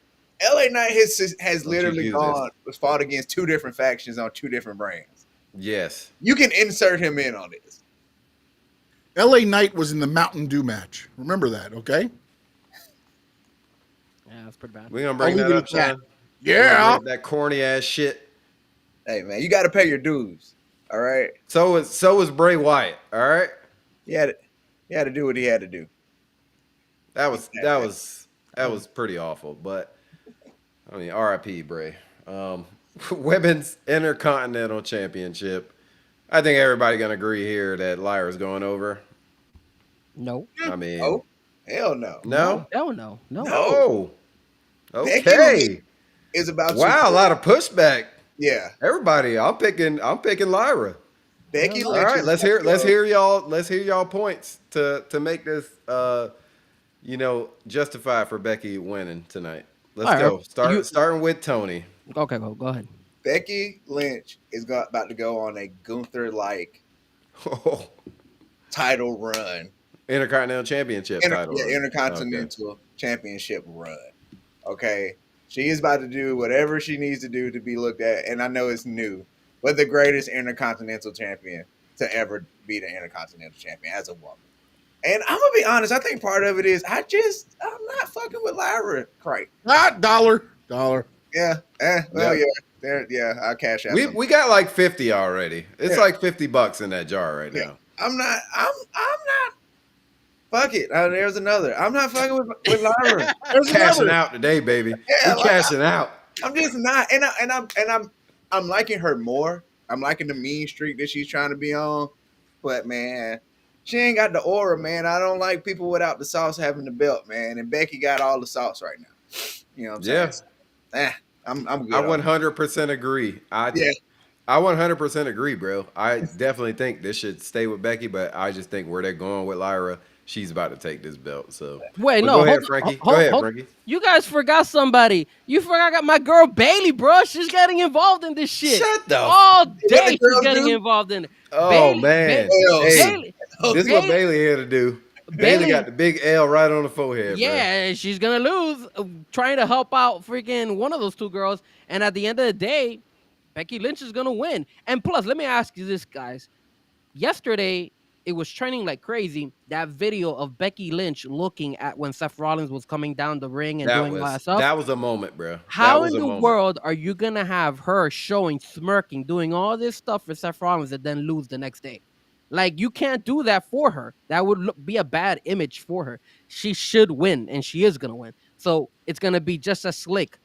LA Knight has you literally do this. fought against 2 different factions on 2 different brands. Yes. You can insert him in on this. LA Knight was in the Mountain Dew match. Remember that, okay? Yeah, that's pretty bad. We're gonna bring I'll that leave it up, at that. Sean. We're gonna Yeah. bring That corny ass shit. Hey, man, you got to pay your dues. All right, So is Bray Wyatt. All right. he had to do what he had to do. That was pretty awful. But I mean, R.I.P. Bray. Women's Intercontinental Championship. I think everybody gonna agree here that Lyra's going over. No. I mean, Oh, hell no. no, Hell no. No. No. oh, Becky okay. Is about Wow, a lot of pushback. Yeah, Everybody, I'm picking Lyra. Becky All Lynch. right, is let's hear y'all points to make this justify for Becky winning tonight. Let's All go. right. Starting with Tony. Okay, go ahead. Becky Lynch is about to go on a Gunther-like title run. Intercontinental Championship title. run. Intercontinental Championship run. Okay. She is about to do whatever she needs to do to be looked at. And I know it's new, but the greatest Intercontinental Champion to ever be the Intercontinental Champion as a woman. And I'm going to be honest, I think part of it is I'm not fucking with Lyra Craig. Dollar. Yeah. I'll cash out. We got like 50 already. It's Yeah. like $50 in that jar right now. I'm not. Fuck it. There's another. I'm not fucking with Lyra. There's Cashing another. out today, baby. Yeah, We like, cashing out. I'm just not. I'm liking her more. I'm liking the mean streak that she's trying to be on. But man, she ain't got the aura, man. I don't like people without the sauce having the belt, man. And Becky got all the sauce right now. You know what I'm saying? I'm good. I 100% agree. I 100% agree, bro. I definitely think this should stay with Becky, but I just think where they're going with Lyra, she's about to take this belt. So Wait, But no. go ahead, hold- Frankie. hold- Go ahead, hold- Frankie. You guys forgot somebody. You forgot my girl Bailey, bro. She's getting involved in this shit. Shut the All day the she's girl getting do? involved in it. Oh Bailey- man. Bailey- Hey, Bailey, this is what Bailey here to do. Bailey got the big L right on the forehead. yeah, she's gonna lose trying to help out freaking one of those 2 girls. And at the end of the day, Becky Lynch is gonna win. And plus, let me ask you this, guys. Yesterday, it was trending like crazy. That video of Becky Lynch looking at when Seth Rollins was coming down the ring and doing all that stuff. That was a moment, bro. How That was in a the moment. world are you gonna have her showing, smirking, doing all this stuff for Seth Rollins and then lose the next day? Like, you can't do that for her. That would be a bad image for her. She should win, and she is gonna win. So it's gonna be just as slick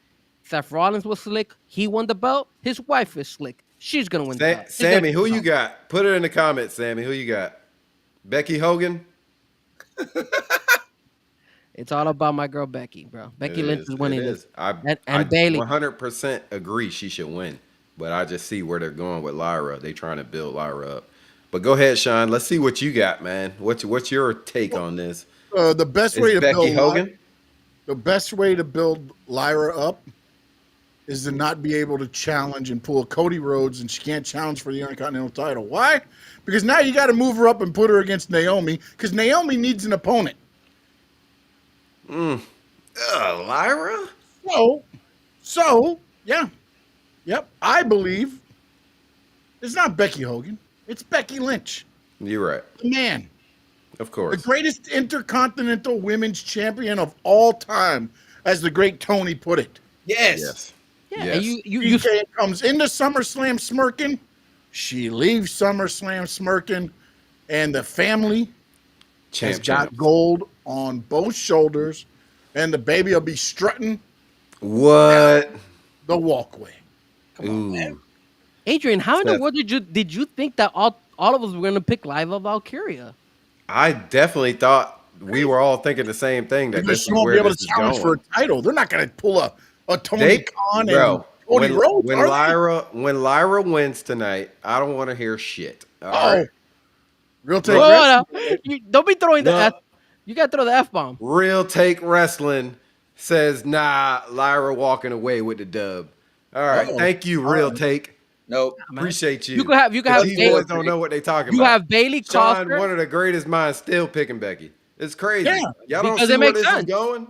Seth Rollins was slick. He won the belt. His wife is slick. She's gonna win the belt. It's gonna Sammy, be who the you belt. got? Put it in the comments, Sammy. Who you got? Becky Hogan? It's all about my girl Becky, bro. Becky Lynch is It winning this, is. I and Bailey. 100% agree she should win, but I just see where they're going with Lyra. They trying to build Lyra up. But go ahead, Sean. Let's see what you got, man. What's your take on this? The best Is way to Becky build Hogan? the best way to build Lyra up is to not be able to challenge and pull Cody Rhodes, and she can't challenge for the Intercontinental title. Why? Because now you got to move her up and put her against Naomi, because Naomi needs an opponent. Lyra? Yeah. Yep. I believe it's not Becky Hogan. It's Becky Lynch. You're right. The man. Of The course. greatest intercontinental women's champion of all time, as the great Tony put it. Yes. Yes. Yeah, Yes. and you PK comes into SummerSlam smirking. She leaves SummerSlam smirking. And the family has got gold on both shoulders. And the baby will be strutting What? the walkway. Ooh. Adrian, how in the Seth. world did you think that all of us were gonna pick Liva Valkyria? I definitely thought we were all thinking the same thing, that Because this she is won't where be able this to is challenge for a going. title. They're not going to pull a Tony Khan and Cody Rhodes. When Lyra wins tonight, I don't want to hear shit. All right? Real take. Whoa, no. You, don't be throwing the Look. F. You gotta throw the F bomb. Real Take Wrestling says, nah, Lyra walking away with the dub. All right. Uh-oh. Thank you, Real Take. Nope. Appreciate you. You could have These Bailey, boys don't know what they talking you about. have Bailey Sean, Coster. one of the greatest minds, still picking Becky. It's crazy. Yeah, Y'all don't because see it where makes this is sense. going?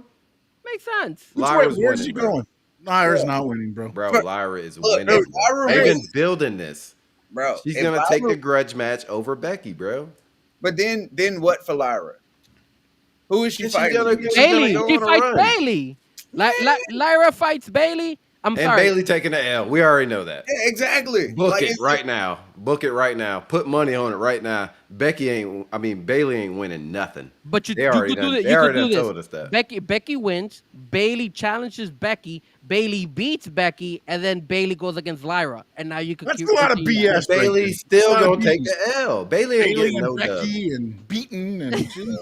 Makes sense. Lyra's Where's winning, she bro. going? Lyra's not winning, bro. Bro, Lyra is Look, winning. if Lyra They've been wins- building this. Bro. She's if gonna take Lyra- the grudge match over Becky, bro. But then what for Lyra? Who is she She's fighting? gonna- against? she's gonna Bailey. go She on a fights run. Bailey. Lyra fights Bailey. I'm And sorry. Bailey taking the L. We already know that. Yeah, exactly. Book Like, it right now. Book it right now. Put money on it right now. Bailey ain't winning nothing. But you They already could do done- this. they You could already do done told this. us that. Becky wins. Bailey challenges Becky. Bailey beats Becky, and then Bailey goes against Lyra. And now you could. That's a lot of continue that. BS. right Bailey there. still It's not gonna take BS. the L. Bailey ain't Bailey getting and no dub. Becky and beaten and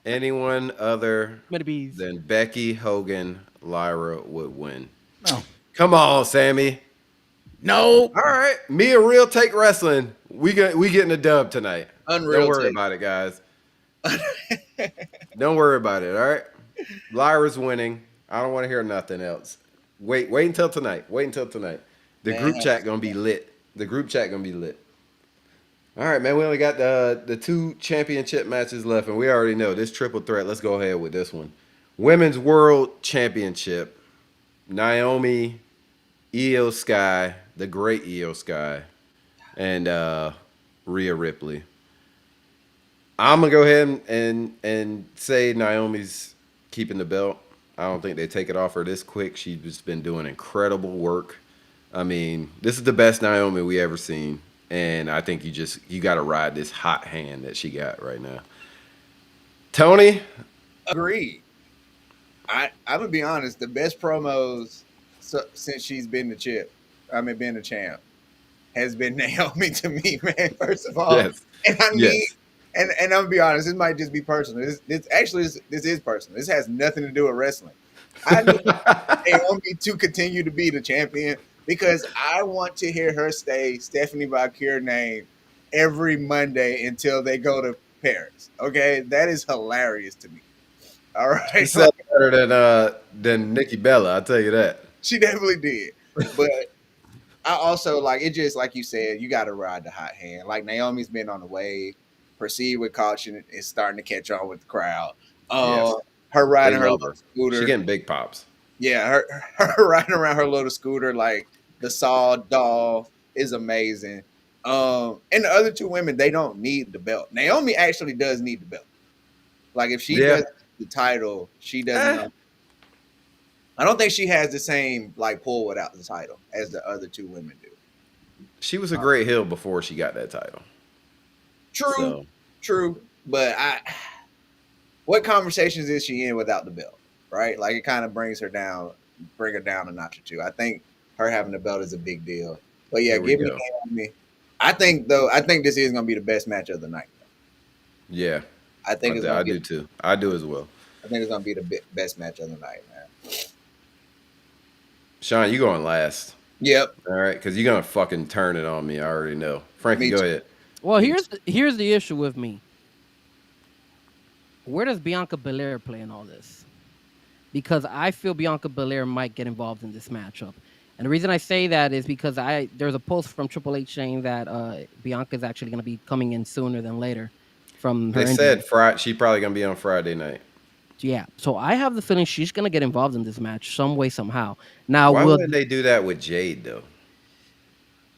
Anyone other Gonna be easy. than Becky, Hogan, Lyra would win. no, Come on, Sammy. no. All right, me and Real Take Wrestling. We getting a dub tonight. Unreal Don't worry Take. about it, guys. Don't worry about it. All right. Lyra's winning. I don't want to hear nothing else. Wait until tonight. Wait until tonight. The group chat gonna be lit. The group chat gonna be lit. All right, man. We only got the 2 championship matches left, and we already know this triple threat. Let's go ahead with this one. Women's World Championship. Naomi, Io Sky, the great Io Sky, and Rhea Ripley. I'm gonna go ahead and say Naomi's keeping the belt. I don't think they take it off her this quick. She's just been doing incredible work. I mean, this is the best Naomi we ever seen, and I think you got to ride this hot hand that she got right now. Tony, Agreed. I'm gonna be honest. The best promos since she's been the been the champ, has been Naomi to me, man. First of all, yes, and I yes. mean, and I'm gonna be honest. This might just be personal. This is personal. This has nothing to do with wrestling. I need Naomi to continue to be the champion because I want to hear her say Stephanie Valkyrie name every Monday until they go to Paris. Okay, that is hilarious to me. All right, It's not better than Nikki Bella. I'll tell you that. she definitely did. But I also like it. Just like you said, you got to ride the hot hand. Like Naomi's been on the wave. Proceed with caution is starting to catch on with the crowd. Yes. Her riding They her love little her. scooter. She getting big pops. Yeah, her riding around her little scooter like the Saw doll is amazing. And the other 2 women, they don't need the belt. Naomi actually does need the belt. Like if she does the title, she doesn't. I don't think she has the same like pull without the title as the other 2 women do. She was a great heel before she got that title. True, true. But what conversations is she in without the belt? Right? Like it kind of brings her down bring her down a notch or two. I think her having the belt is a big deal. But yeah, Here we give me go. Naomi. I think this is gonna be the best match of the night. Yeah, I think it's I gonna do get. too. I do as well. I think it's gonna be the best match of the night, man. Sean, you going last? Yep, All right, because you're gonna fucking turn it on me. I already know. Frankie, Me go too. ahead. Well, Me here's the issue with me. Where does Bianca Belair play in all this? Because I feel Bianca Belair might get involved in this matchup. And the reason I say that is because there's a post from Triple H saying that Bianca is actually going to be coming in sooner than later from her They injury. said Friday. She probably gonna be on Friday night. Yeah, so I have the feeling she's going to get involved in this match some way, somehow. Now, Why wouldn't they do that with Jade though?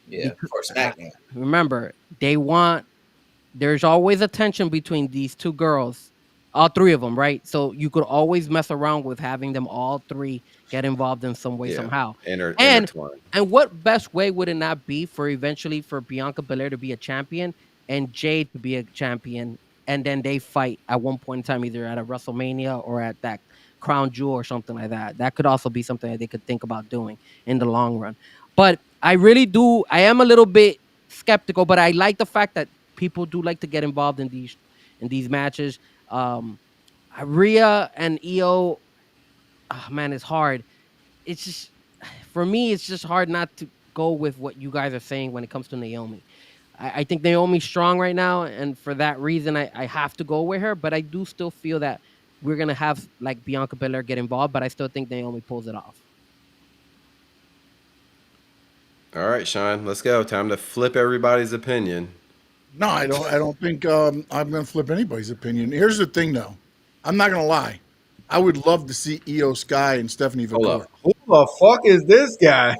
yeah. For SmackDown, remember, there's always a tension between these two girls, all three of them, right? So you could always mess around with having them all three get involved in some way, Yeah, somehow. intertwined. And what best way would it not be for eventually for Bianca Belair to be a champion and Jade to be a champion, and then they fight at one point in time, either at a WrestleMania or at that Crown Jewel or something like that. That could also be something that they could think about doing in the long run. But I really do. I am a little bit skeptical, but I like the fact that people do like to get involved in these matches. Rhea and Io, man, it's hard. It's just for me, it's just hard not to go with what you guys are saying when it comes to Naomi. I think Naomi's strong right now, and for that reason, I have to go with her. But I do still feel that we're gonna have like Bianca Belair get involved, but I still think Naomi pulls it off. All right, Sean, let's go. Time to flip everybody's opinion. No, I don't. I don't think I'm going to flip anybody's opinion. Here's the thing, though. I'm not going to lie. I would love to see Io Sky and Stephanie Hold Victoria. up. Who the fuck is this guy?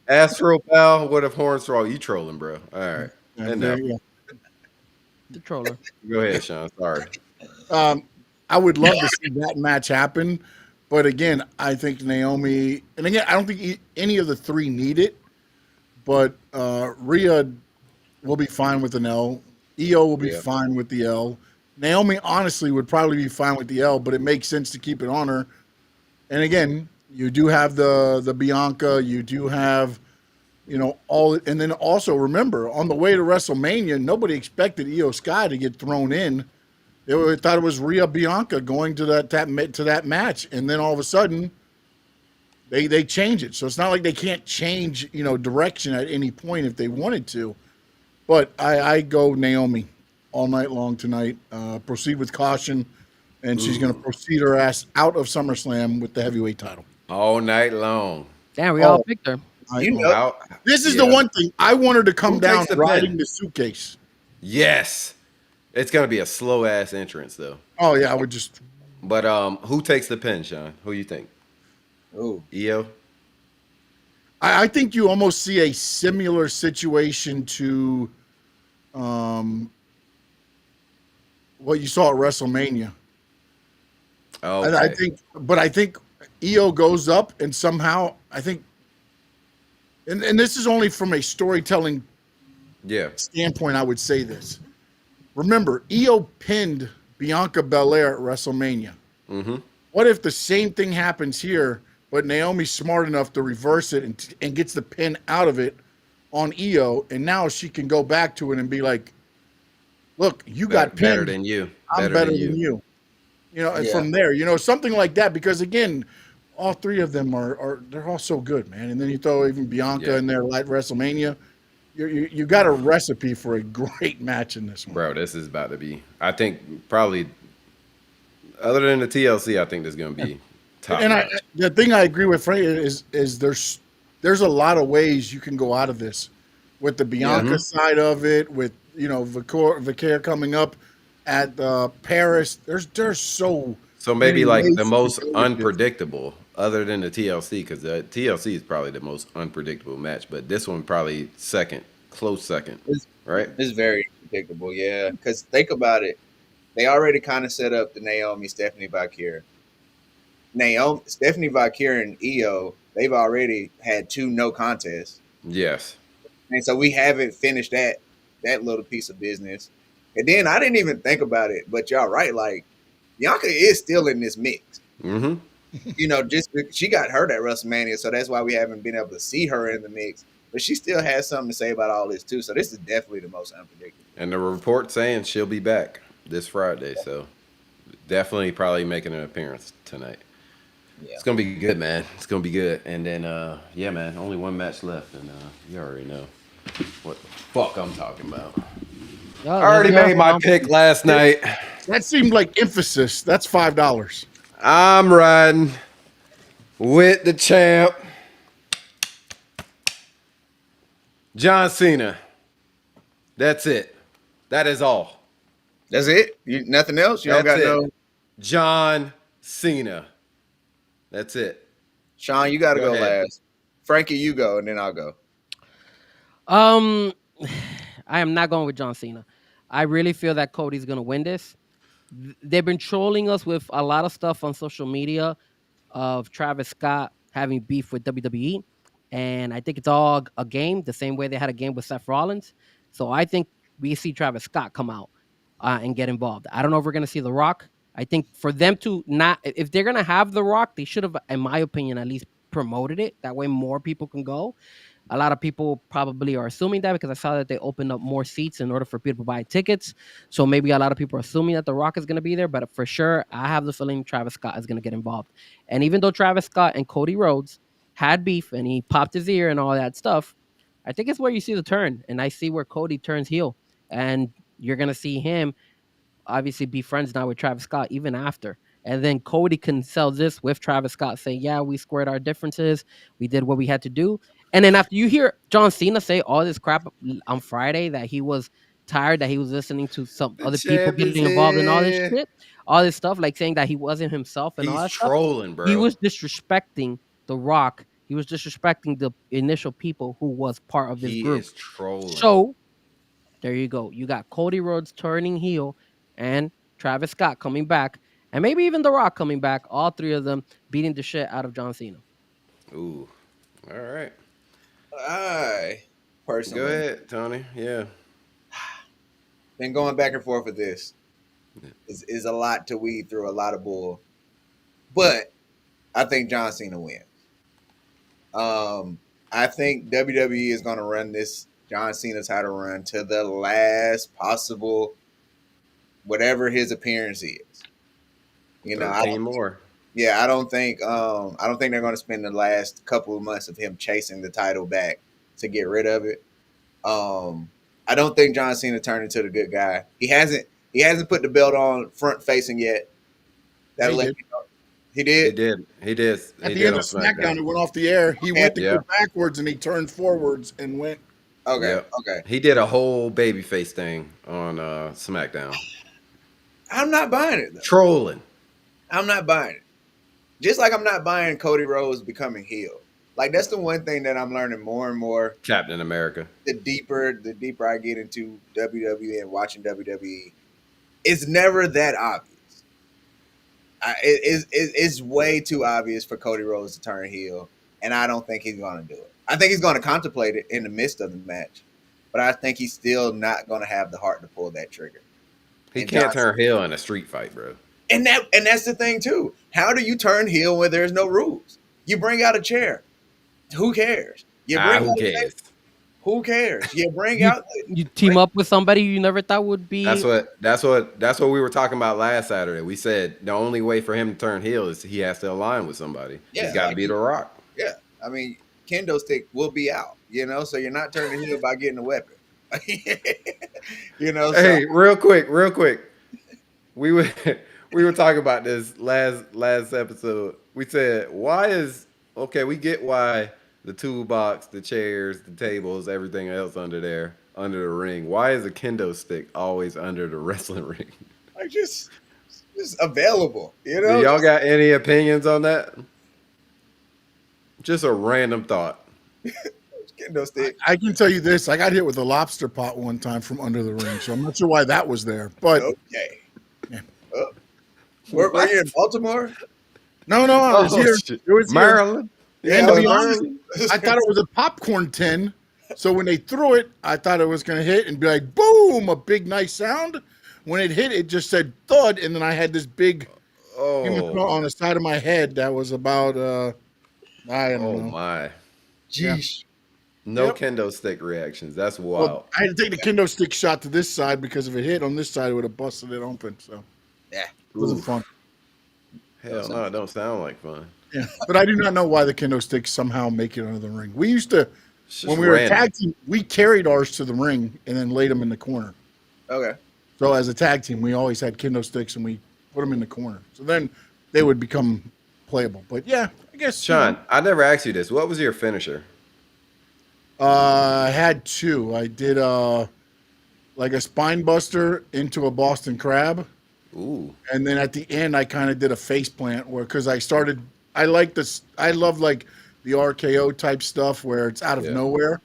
Astro Pal, what if horns for all? You trolling, bro. All right. Yeah, And there now, you The troller. go ahead, Sean. Sorry. go. I would love to see that match happen, but again, I think Naomi, and again, I don't think any of the three need it. But Rhea will be fine with an L. Io will be Yeah. fine with the L. Naomi honestly would probably be fine with the L, but it makes sense to keep it on her. And again, you do have the Bianca, you do have, all, and then also remember on the way to WrestleMania, nobody expected Io Sky to get thrown in. They thought it was Rhea Bianca going to that match, and then all of a sudden, they change it. So it's not like they can't change direction at any point if they wanted to. But I go Naomi all night long tonight. Proceed with caution, and she's going to proceed her ass out of SummerSlam with the heavyweight title. All night long. Damn, we all picked her. You know, Out. This is Yeah. the one thing I want her to come Who down takes the riding pin? the suitcase. Yes. It's gonna be a slow ass entrance though. Oh yeah, I would just. But who takes the pin, Sean? Who you think? ooh, Io? I think you almost see a similar situation to what you saw at WrestleMania. Oh, I think Io goes up and somehow I think, and this is only from a storytelling yeah. standpoint, I would say this. Remember, Io pinned Bianca Belair at WrestleMania. Mm-hmm. What if the same thing happens here, but Naomi's smart enough to reverse it and gets the pin out of it on Io, and now she can go back to it and be like, look, you got pinned. Better than you. I'm better than you. And Yeah. from there, something like that, because again, all three of them are they're all so good, man. And then you throw even Bianca in there at WrestleMania. You got a recipe for a great match in this one. Bro, this is about to be. I think probably, other than the TLC, I think this is gonna be top. And notch. the thing I agree with Frank is there's a lot of ways you can go out of this, with the Bianca side of it, with Vicaire coming up at Paris. There's so maybe many like ways the to most go with this. unpredictable, other than the TLC, because the TLC is probably the most unpredictable match. But this one probably close second, right? it's very predictable, yeah. Because think about it, they already kind of set up the Naomi Stephanie Valkyrie. Stephanie Valkyrie and Io, they've already had 2 no contests, Yes. and so we haven't finished that little piece of business. And then I didn't even think about it, but y'all right, like Bianca is still in this mix. Mm-hmm. just she got hurt at WrestleMania, so that's why we haven't been able to see her in the mix. But she still has something to say about all this too. So this is definitely the most unpredictable. And the report saying she'll be back this Friday, so definitely probably making an appearance tonight. Yeah. It's gonna be good, man. It's gonna be good. And then yeah, man, only one match left, and you already know what the fuck I'm talking about. Oh, I already made my pick last night. That seemed like emphasis. That's $5. I'm riding with the champ, John Cena. That's it. That is all. That's it. Nothing else. You don't got no. John Cena. That's it. Sean, you got to go ahead. last. Frankie, you go, and then I'll go. I am not going with John Cena. I really feel that Cody's going to win this. They've been trolling us with a lot of stuff on social media of Travis Scott having beef with WWE. And I think it's all a game, the same way they had a game with Seth Rollins. So I think we see Travis Scott come out and get involved. I don't know if we're going to see The Rock. I think for them to not, if they're going to have The Rock, they should have, in my opinion, at least promoted it. That way more people can go. A lot of people probably are assuming that because I saw that they opened up more seats in order for people to buy tickets. So maybe a lot of people are assuming that The Rock is going to be there. But for sure, I have the feeling Travis Scott is going to get involved. And even though Travis Scott and Cody Rhodes had beef and he popped his ear and all that stuff, I think it's where you see the turn. And I see where Cody turns heel. And you're going to see him obviously be friends now with Travis Scott even after. And then Cody can sell this with Travis Scott saying, yeah, we squared our differences. We did what we had to do. And then after you hear John Cena say all this crap on Friday that he was tired, that he was listening to some other people getting involved in all this shit, all this stuff, like saying that he wasn't himself and all that stuff. He's trolling, bro. He was disrespecting The Rock. He was disrespecting the initial people who was part of this group. He is trolling. So there you go. You got Cody Rhodes turning heel and Travis Scott coming back. And maybe even The Rock coming back. All three of them beating the shit out of John Cena. Ooh. All right. I personally Go ahead, Tony. Yeah. been going back and forth with this. Is a lot to weed through, a lot of bull. But I think John Cena wins. I think WWE is going to run this John Cena title run to the last possible whatever his appearance is. You know, I don't think they're going to spend the last couple of months of him chasing the title back to get rid of it. I don't think John Cena turned into the good guy. He hasn't put the belt on front facing yet. He did. At the end of SmackDown, it went off the air. He went to go backwards and he turned forwards and went. Okay. Yep. Okay. He did a whole babyface thing on SmackDown. I'm not buying it though. Trolling. I'm not buying it. Just like I'm not buying Cody Rhodes becoming heel. Like that's the one thing that I'm learning more and more. Captain America. The deeper I get into WWE and watching WWE, it's never that obvious. It's way too obvious for Cody Rhodes to turn heel, and I don't think he's going to do it. I think he's going to contemplate it in the midst of the match, but I think he's still not going to have the heart to pull that trigger. He can't turn heel in a street fight, bro. And that's the thing too. How do you turn heel when there's no rules? You bring out a chair. Who cares? Who cares? Who cares? You bring out. You team up with somebody you never thought would be. That's what we were talking about last Saturday. We said the only way for him to turn heel is he has to align with somebody. Yeah, he's got to be The Rock. Yeah, I mean, kendo stick will be out. You know, so you're not turning heel by getting a weapon. You know. Hey, real quick. We were talking about this last episode. We said we get why the toolbox, the chairs, the tables, everything else under the ring. Why is a kendo stick always under the wrestling ring? Like just available, you know? Do y'all got any opinions on that? Just a random thought. Kendo stick. I can tell you this. I got hit with a lobster pot one time from under the ring, so I'm not sure why that was there. But okay. Yeah. Were you in Baltimore? No, I was here. Shit. It was Maryland. And to be honest, I thought it was a popcorn tin. So when they threw it, I thought it was going to hit and be like, boom, a big, nice sound. When it hit, it just said thud. And then I had this big Oh, on the side of my head. That was about I don't oh know. my. Jeez. No Yep. kendo stick reactions. That's Well, wild. I had to take the kendo stick shot to this side because if it hit on this side, it would have busted it open. So Yeah. it wasn't Oof. fun. Hell no, it don't sound like fun. Yeah, but I do not know why the kendo sticks somehow make it under the ring. We used to, It's just when we were a random. tag team, we carried ours to the ring and then laid them in the corner. Okay. So as a tag team, we always had kendo sticks and we put them in the corner. So then they would become playable. But yeah, I guess. Sean, I never asked you this. What was your finisher? I had two. I did like a spine buster into a Boston Crab. Ooh. And then at the end, I kind of did a face plant where, because I like this, I love like the RKO type stuff where it's out of Yeah. nowhere.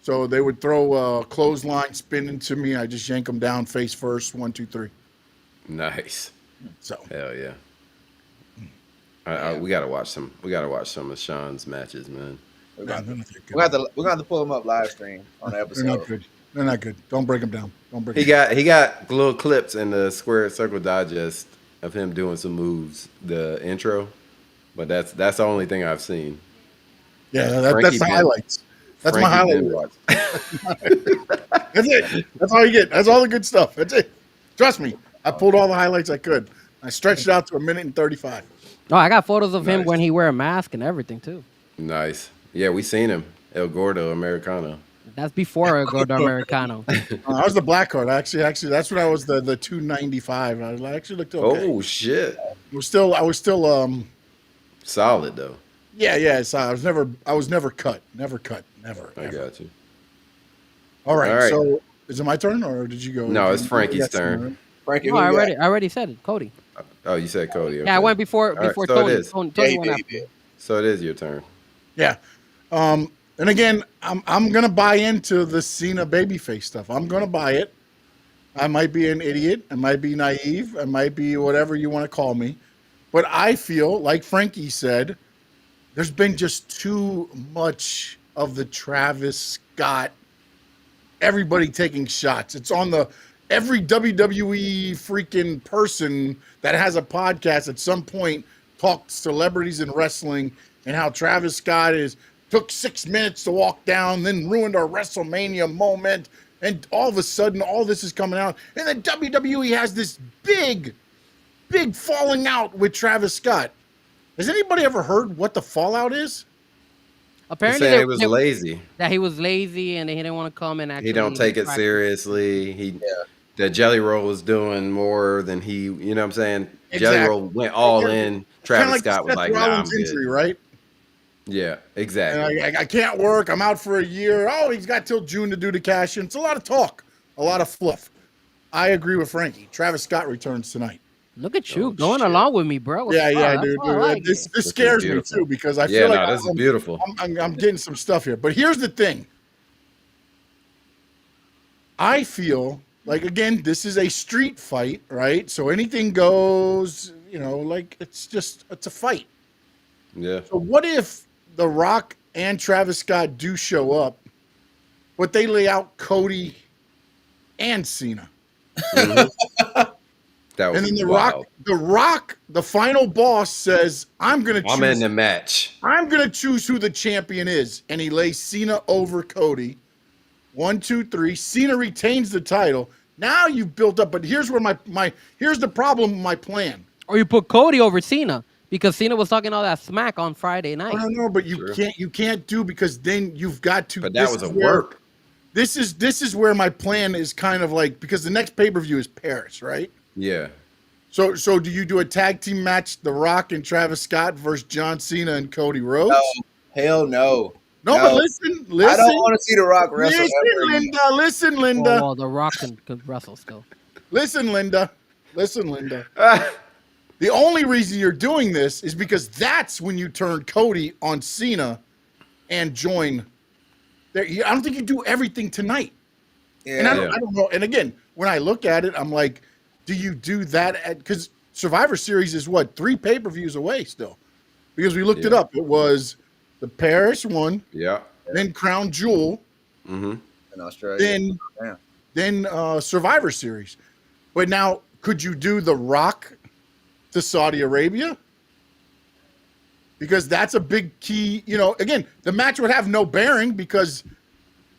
So they would throw a clothesline spin into me. I just yank them down face first, 1, 2, 3. Nice. So Hell yeah. We gotta watch some. We gotta watch some of Sean's matches, man. We're yeah, gonna have to pull them up live stream on the they're not episode. good. They're not good. Don't break them down. Don't break He them down. got little clips in the Square Circle Digest of him doing some moves. The intro, but that's the only thing I've seen. Yeah, Frankie that's the Ben- highlights. That's my Frankie highlight. Ben watch. That's it. That's all you get. That's all the good stuff. That's it. Trust me. I pulled all the highlights I could. I stretched it out to 1:35. Oh, I got photos of him Nice. when he wear a mask and everything too. Nice. Yeah, we seen him. El Gordo Americano. That's before I go to Americano. I was the black card. Actually, that's when I was the 295. I actually looked okay. Oh shit. I was still Solid though. yeah. So I was never cut. Never. I Ever. got you. All right. All right. So is it my turn or did you go? No, it's You Frankie's got something, turn. right? Frankie, No, who I you got? already said it. Cody. Oh, you said Cody. Okay. Yeah, I went before right, before so it Tony. is. Tony Yeah, he went did. after. He did. So it is your turn. Yeah. And again, I'm gonna buy into the Cena babyface stuff. I'm gonna buy it. I might be an idiot. I might be naive. I might be whatever you want to call me. But I feel, like Frankie said, there's been just too much of the Travis Scott, everybody taking shots. It's on every WWE freaking person that has a podcast at some point talks celebrities in wrestling and how Travis Scott took 6 minutes to walk down, then ruined our WrestleMania moment. And all of a sudden, all this is coming out. And then WWE has this big falling out with Travis Scott. Has anybody ever heard what the fallout is? He's Apparently, saying he was lazy. that he was lazy and he didn't want to come and actually. He don't take it practice. seriously. The Jelly Roll was doing more than he. You know what I'm saying? Jelly Exactly. Roll went all Kinda in. Kinda Travis the Scott was Seth like, "Nah, I'm Rollins good." injury, right? Yeah, And exactly. I can't work. I'm out for a year. Oh, he's got till June to do the cash in. It's a lot of talk, a lot of fluff. I agree with Frankie. Travis Scott returns tonight. Look at you Oh, going shit. along with me, bro. What's Yeah, up? That's dude. why I like This it. This is scares me beautiful. too because I Yeah, feel no, like this is beautiful. I'm getting some stuff here. But here's the thing. I feel like, again, this is a street fight, right? So anything goes, like it's a fight. Yeah. So what if The Rock and Travis Scott do show up, but they lay out Cody and Cena? That was And then wild. The Rock, the final boss says, I'm going to I'm in choose the match. I'm going to choose who the champion is. And he lays Cena over Cody. 1, 2, 3. Cena retains the title. Now you've built up, but here's where here's the problem with my plan. Or you put Cody over Cena because Cena was talking all that smack on Friday night. I don't know, but True. you can't do because then you've got to. But that was is a where- work. This is where my plan is kind of like, because the next pay-per-view is Paris, right? Yeah. So do you do a tag team match, The Rock and Travis Scott versus John Cena and Cody Rhodes? No, hell no. No, No. but listen. I don't want to see The Rock wrestle Listen, ever again. Linda. Listen, Linda. Well, The Rock could wrestle still. Listen, Linda. The only reason you're doing this is because that's when you turn Cody on Cena and join. I don't think you do everything tonight. And Yeah. I don't know. And again, when I look at it, I'm like, do you do that? Because Survivor Series is what, 3 pay-per-views away still? Because we looked it Yeah. up. It was the Paris one, Yeah. then Crown Jewel, Mm-hmm. In Australia. then Survivor Series. But now, could you do The Rock to Saudi Arabia? Because that's a big key. Again, the match would have no bearing because,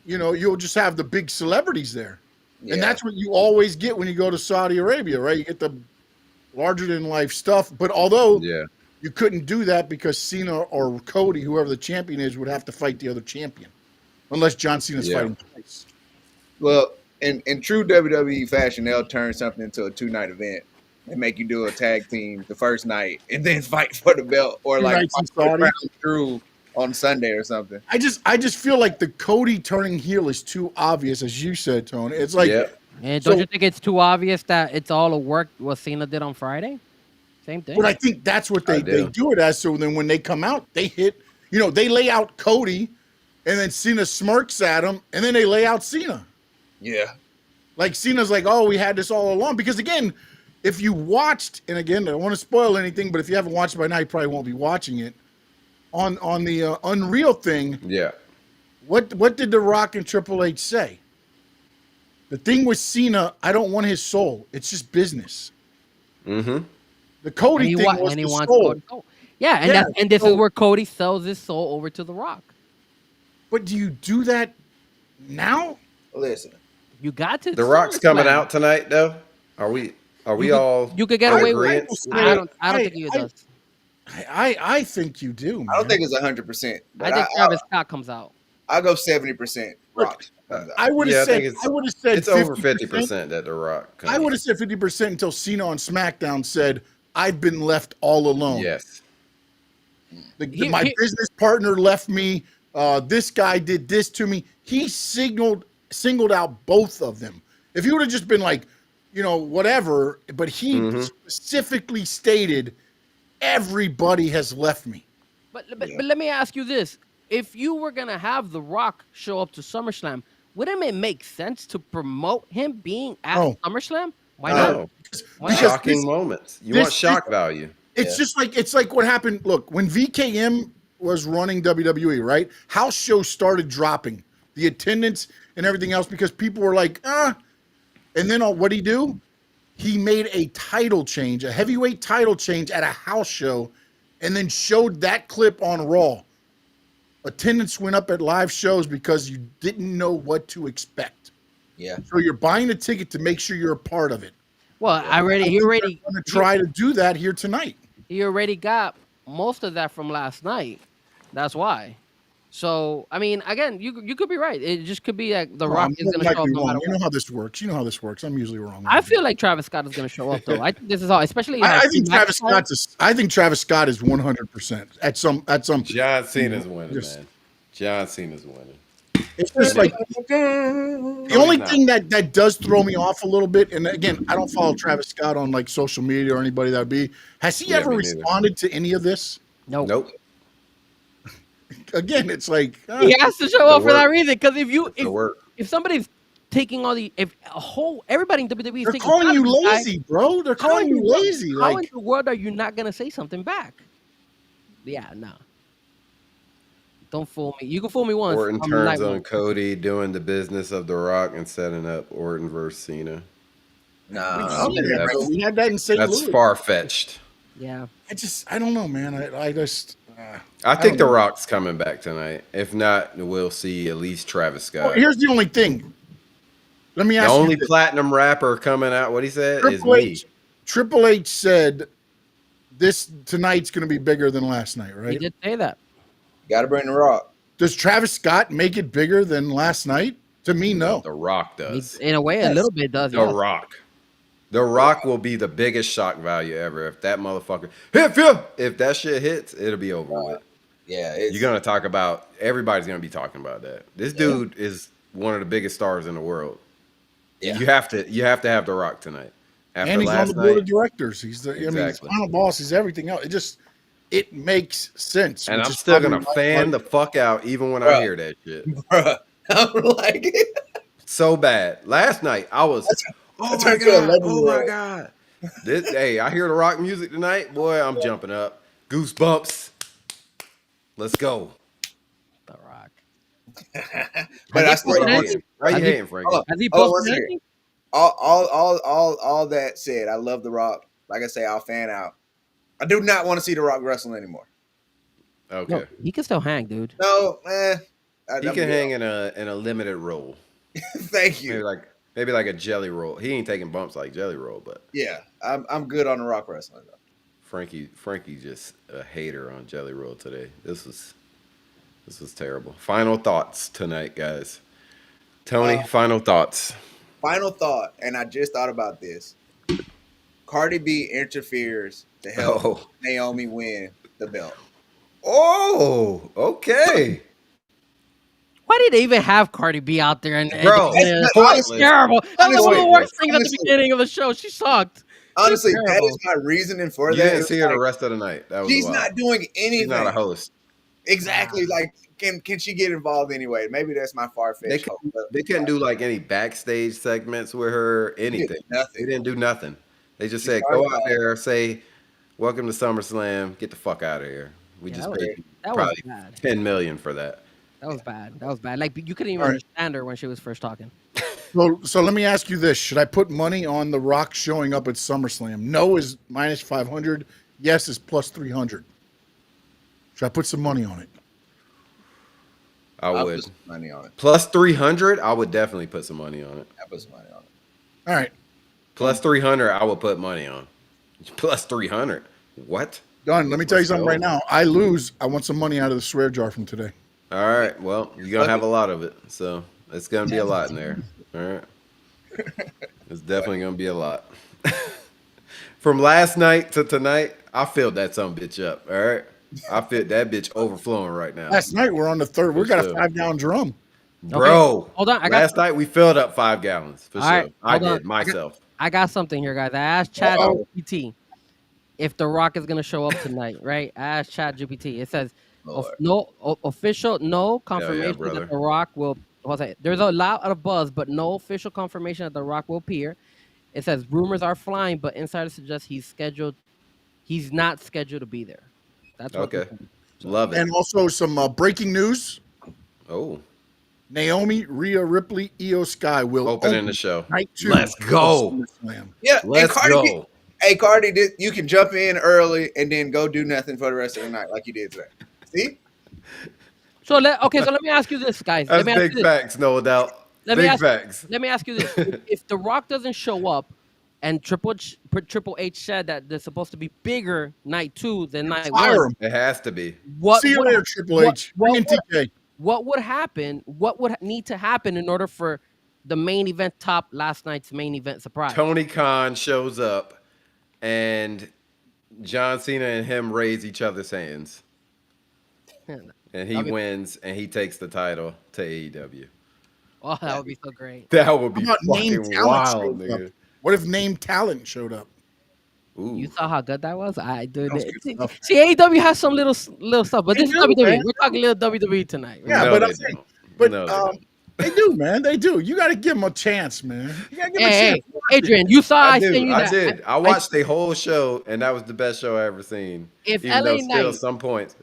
you'll just have the big celebrities there. Yeah. And that's what you always get when you go to Saudi Arabia, right? You get the larger than life stuff. But although you couldn't do that because Cena or Cody, whoever the champion is, would have to fight the other champion. Unless John Cena's fighting twice. Well, in true WWE fashion, they'll turn something into a 2-night event and make you do a tag team the first night and then fight for the belt, or like Drew on Sunday or something. I just feel like the Cody turning heel is too obvious, as you said, Tony. It's like, and don't you think it's too obvious that it's all a work what Cena did on Friday? Same thing. But I think that's what they do it as. So then when they come out, they hit, they lay out Cody, and then Cena smirks at him, and then they lay out Cena. Yeah. Like Cena's like, oh, we had this all along. Because again, if you watched, and again, I don't want to spoil anything, but if you haven't watched it by now, you probably won't be watching it. On the Unreal thing, what did The Rock and Triple H say? The thing with Cena, I don't want his soul. It's just business. Mm-hmm. The Cody thing was the soul. Yeah, and this is where Cody sells his soul over to The Rock. But do you do that now? Listen, you got to. The Rock's coming out tonight, though. Are we all? You could get away with it. I don't think he does. I think you do. Man. I don't think it's 100%. I think Travis Scott comes out. I'll go 70%. Rock. I would have said. It's over 50% that The Rock. I would have said 50% until Cena on SmackDown said, "I've been left all alone." Yes. My business partner left me. This guy did this to me. He singled out both of them. If he would have just been like, whatever, but he specifically stated, everybody has left me. But let me ask you this. If you were going to have The Rock show up to SummerSlam, wouldn't it make sense to promote him being at SummerSlam? Why not? Because shocking moments. You want shock value. It's like what happened. Look, when VKM was running WWE, right? House shows started dropping the attendance and everything else because people were like, And then what'd he do? He made a title change, a heavyweight title change at a house show, and then showed that clip on Raw. Attendance went up at live shows because you didn't know what to expect. Yeah. So you're buying a ticket to make sure you're a part of it. Well, he already going to try to do that here tonight. He already got most of that from last night. That's why. So, I mean, again, you could be right. It just could be that The Rock is going to show up no matter what. You know how this works. I'm usually wrong. I feel like Travis Scott is going to show up, though. I think this is all, especially. I think Travis Scott is 100% at some. John Cena's winning, man. John Cena's winning. It's just like the only thing that does throw me off a little bit. And again, I don't follow Travis Scott on like social media or anybody that would be. Has he ever responded to any of this? Nope. Again, it's like he has to show up for that reason. Because if somebody's taking all the everybody in WWE is they're calling you lazy, bro. They're calling you lazy. How in the world are you not gonna say something back? Yeah, no. Don't fool me. You can fool me once. Orton turns on Cody doing the business of The Rock and setting up Orton versus Cena. No, we had that in St. Louis. That's far fetched. Yeah. I don't know, man. I think The Rock's coming back tonight. If not, we'll see at least Travis Scott. Well, here's the only thing. Let me ask you. The only platinum rapper coming out, what he said, is me. Triple H said this tonight's going to be bigger than last night, right? He did say that. Got to bring The Rock. Does Travis Scott make it bigger than last night? To me, no. The Rock does. In a way, a little bit does. The Rock. The Rock will be the biggest shock value ever. If that motherfucker if that shit hits, it'll be over with. Yeah, you're gonna talk about. Everybody's gonna be talking about that. This dude is one of the biggest stars in the world. Yeah, you have to have The Rock tonight. After and he's last on the board of directors. He's the he's final boss. He's everything else. It makes sense. And I'm still gonna fan the fuck out even when I hear that shit. Bruh, I'm like it. So bad. Last night I was. Oh my god! Hey, I hear The Rock music tonight, boy. I'm jumping up. Goosebumps. Let's go. The Rock. But I still Why you hating, Frank? Has he posted anything? All that said, I love The Rock. Like I say, I'll fan out. I do not want to see The Rock wrestling anymore. Okay. No, he can still hang, dude. No, He can hang in a limited role. Thank you. Maybe like a jelly roll. He ain't taking bumps like jelly roll, but Yeah, I'm good on The Rock wrestling though. Frankie just a hater on jelly roll today. This was terrible. Final thoughts tonight, guys. Tony, final thoughts. Final thought, and I just thought about this. Cardi B interferes to help Naomi win the belt. Oh, okay. Why did they even have Cardi B out there? Bro, that was terrible. That was one of the worst things at the beginning of the show. She sucked. Honestly, that is my reasoning for You that. didn't see her the rest of the night. That was she's wild. not doing anything. She's not a host. Exactly. Like, can she get involved anyway? Maybe that's my far-fetched hope. They couldn't do like any backstage segments with her, anything. They didn't do nothing. They just said, go out there, say, welcome to SummerSlam, get the fuck out of here. We just paid probably $10 million for that. That was bad. That was bad. Like, you couldn't even understand her when she was first talking. So let me ask you this. Should I put money on The Rock showing up at SummerSlam? No is minus 500. Yes is plus 300. Should I put some money on it? I would. Put some money on it. Plus 300, I would definitely put some money on it. I put some money on it. All right. Plus 300, I would put money on. Plus 300. What? Done. Let me tell you something right now. I lose. I want some money out of the swear jar from today. All right. Well, you're going to have a lot of it. So it's going to be a lot in there. All right. It's definitely going to be a lot. From last night to tonight, I filled that some bitch up. All right. I feel that bitch overflowing right now. Last night we're on the third. We got a 5-gallon drum. Bro. Okay. Hold on. Last night we filled up 5 gallons for All sure. right, I hold on. did myself. I got something here, guys. I asked Chat GPT if The Rock is going to show up tonight, right? I asked Chat GPT. It says no confirmation that The Rock will. There's a lot of buzz, but no official confirmation that The Rock will appear. It says rumors are flying, but insiders suggest he's not scheduled to be there. That's what okay. Love it. And also some breaking news. Oh. Naomi, Rhea Ripley, Io Sky will open the show. Night 2. Let's go. Yeah, let's go. Hey, Cardi, you can jump in early and then go do nothing for the rest of the night like you did today. See? So let me ask you this, guys. That's big facts, no doubt. Big facts. Let me ask you this: if The Rock doesn't show up, and Triple H said that there's supposed to be bigger night 2 than night 1, it has to be. See you later, Triple H. TK. What would happen? What would need to happen in order for the main event top last night's main event surprise? Tony Khan shows up, and John Cena and him raise each other's hands, and he wins, and he takes the title to AEW. Oh, that would be so great. That would be fucking wild, nigga. What if named talent showed up? Ooh. You saw how good that was? I did it. See, AEW has some little stuff, but this is WWE. Man. We're talking little WWE tonight. Yeah, no, but they I'm saying, don't. they do, man. They do. You got to give them a chance, man. You got to give them a chance. Adrian, you saw I did. I watched the whole show, and that was the best show I ever seen. If even LA though still some points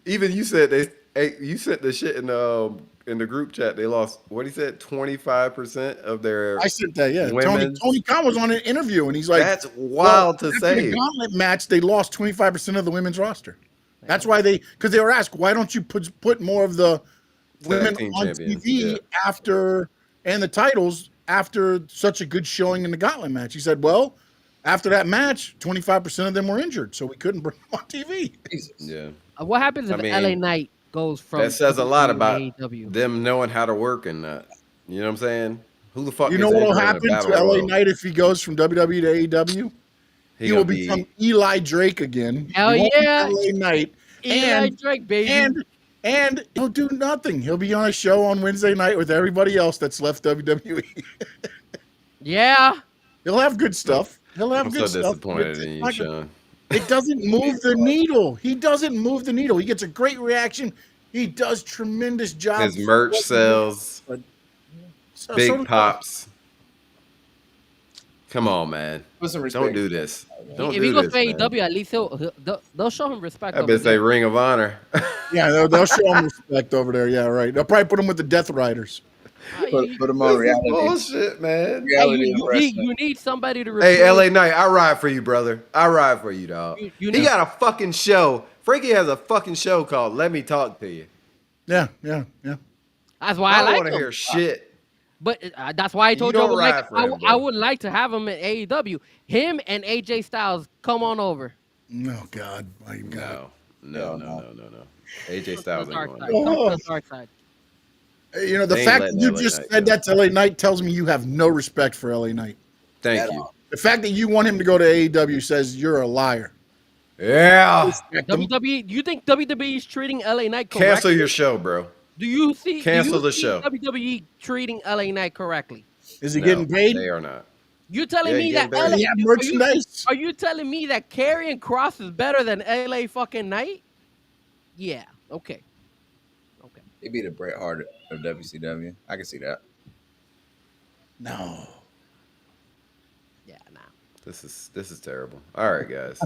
you said you sent the shit in the group chat. They lost 25% of their. I sent that. Yeah, women's. Tony Khan was on an interview, and he's like, "That's wild to say." The gauntlet match, they lost 25% of the women's roster. That's why because they were asked, why don't you put more of the women on TV after and the titles after such a good showing in the gauntlet match? He said, well, after that match, 25% of them were injured, so we couldn't bring them on TV. Jesus. Yeah. What happens if LA Knight goes from? That says a lot about AEW. them knowing how to work and that. You know what I'm saying? Who the fuck? You know what will happen to LA Knight if he goes from WWE to AEW? He will become Eli Drake again. Hell yeah, LA Knight. Eli Drake, baby. And he'll do nothing. He'll be on a show on Wednesday night with everybody else that's left WWE. Yeah. He'll have good stuff. I'm so disappointed in you, Sean. It doesn't move the needle. He doesn't move the needle. He gets a great reaction. He does tremendous job. His merch sells. Big pops. Come on, man. Don't do this. Don't if he goes to AEW, at least they'll show him respect. I bet say Ring of Honor. Yeah, they'll show him respect over there. Yeah, right. They'll probably put him with the Death Riders. Put him on This is reality. bullshit, man. Hey, Reality of wrestling. you need somebody to Hey, replace. LA Knight, I ride for you, brother. I ride for you, dog. You He need- got a fucking show. Frankie has a fucking show called Let Me Talk to You. Yeah. That's why I I don't like want to him. hear shit. But that's why I told You you I don't would, ride for him, I bro. would like to have him at AEW. Him and AJ Styles, come on over. Oh God, my God. No. AJ Styles ain't Dark going side. there. Come to the dark side. You know, the They ain't fact letting that you LA just Knight said go. that to LA Knight tells me you have no respect for LA Knight. Thank At you. all. The fact that you want him to go to AEW says you're a liar. Yeah. Respect him. WWE, do you think WWE is treating LA Knight correctly? Cancel your show, bro. Do you see? Cancel do you the see show. WWE treating LA Knight correctly? Is he No, getting paid? They are not. You telling Yeah, me he that getting LA? paid. He have merchandise? Are you telling me that Karrion Cross is better than LA fucking Knight? Yeah. Okay. He beat a Bret Hart of WCW. I can see that. No. Yeah. Nah. This is terrible. All right, guys.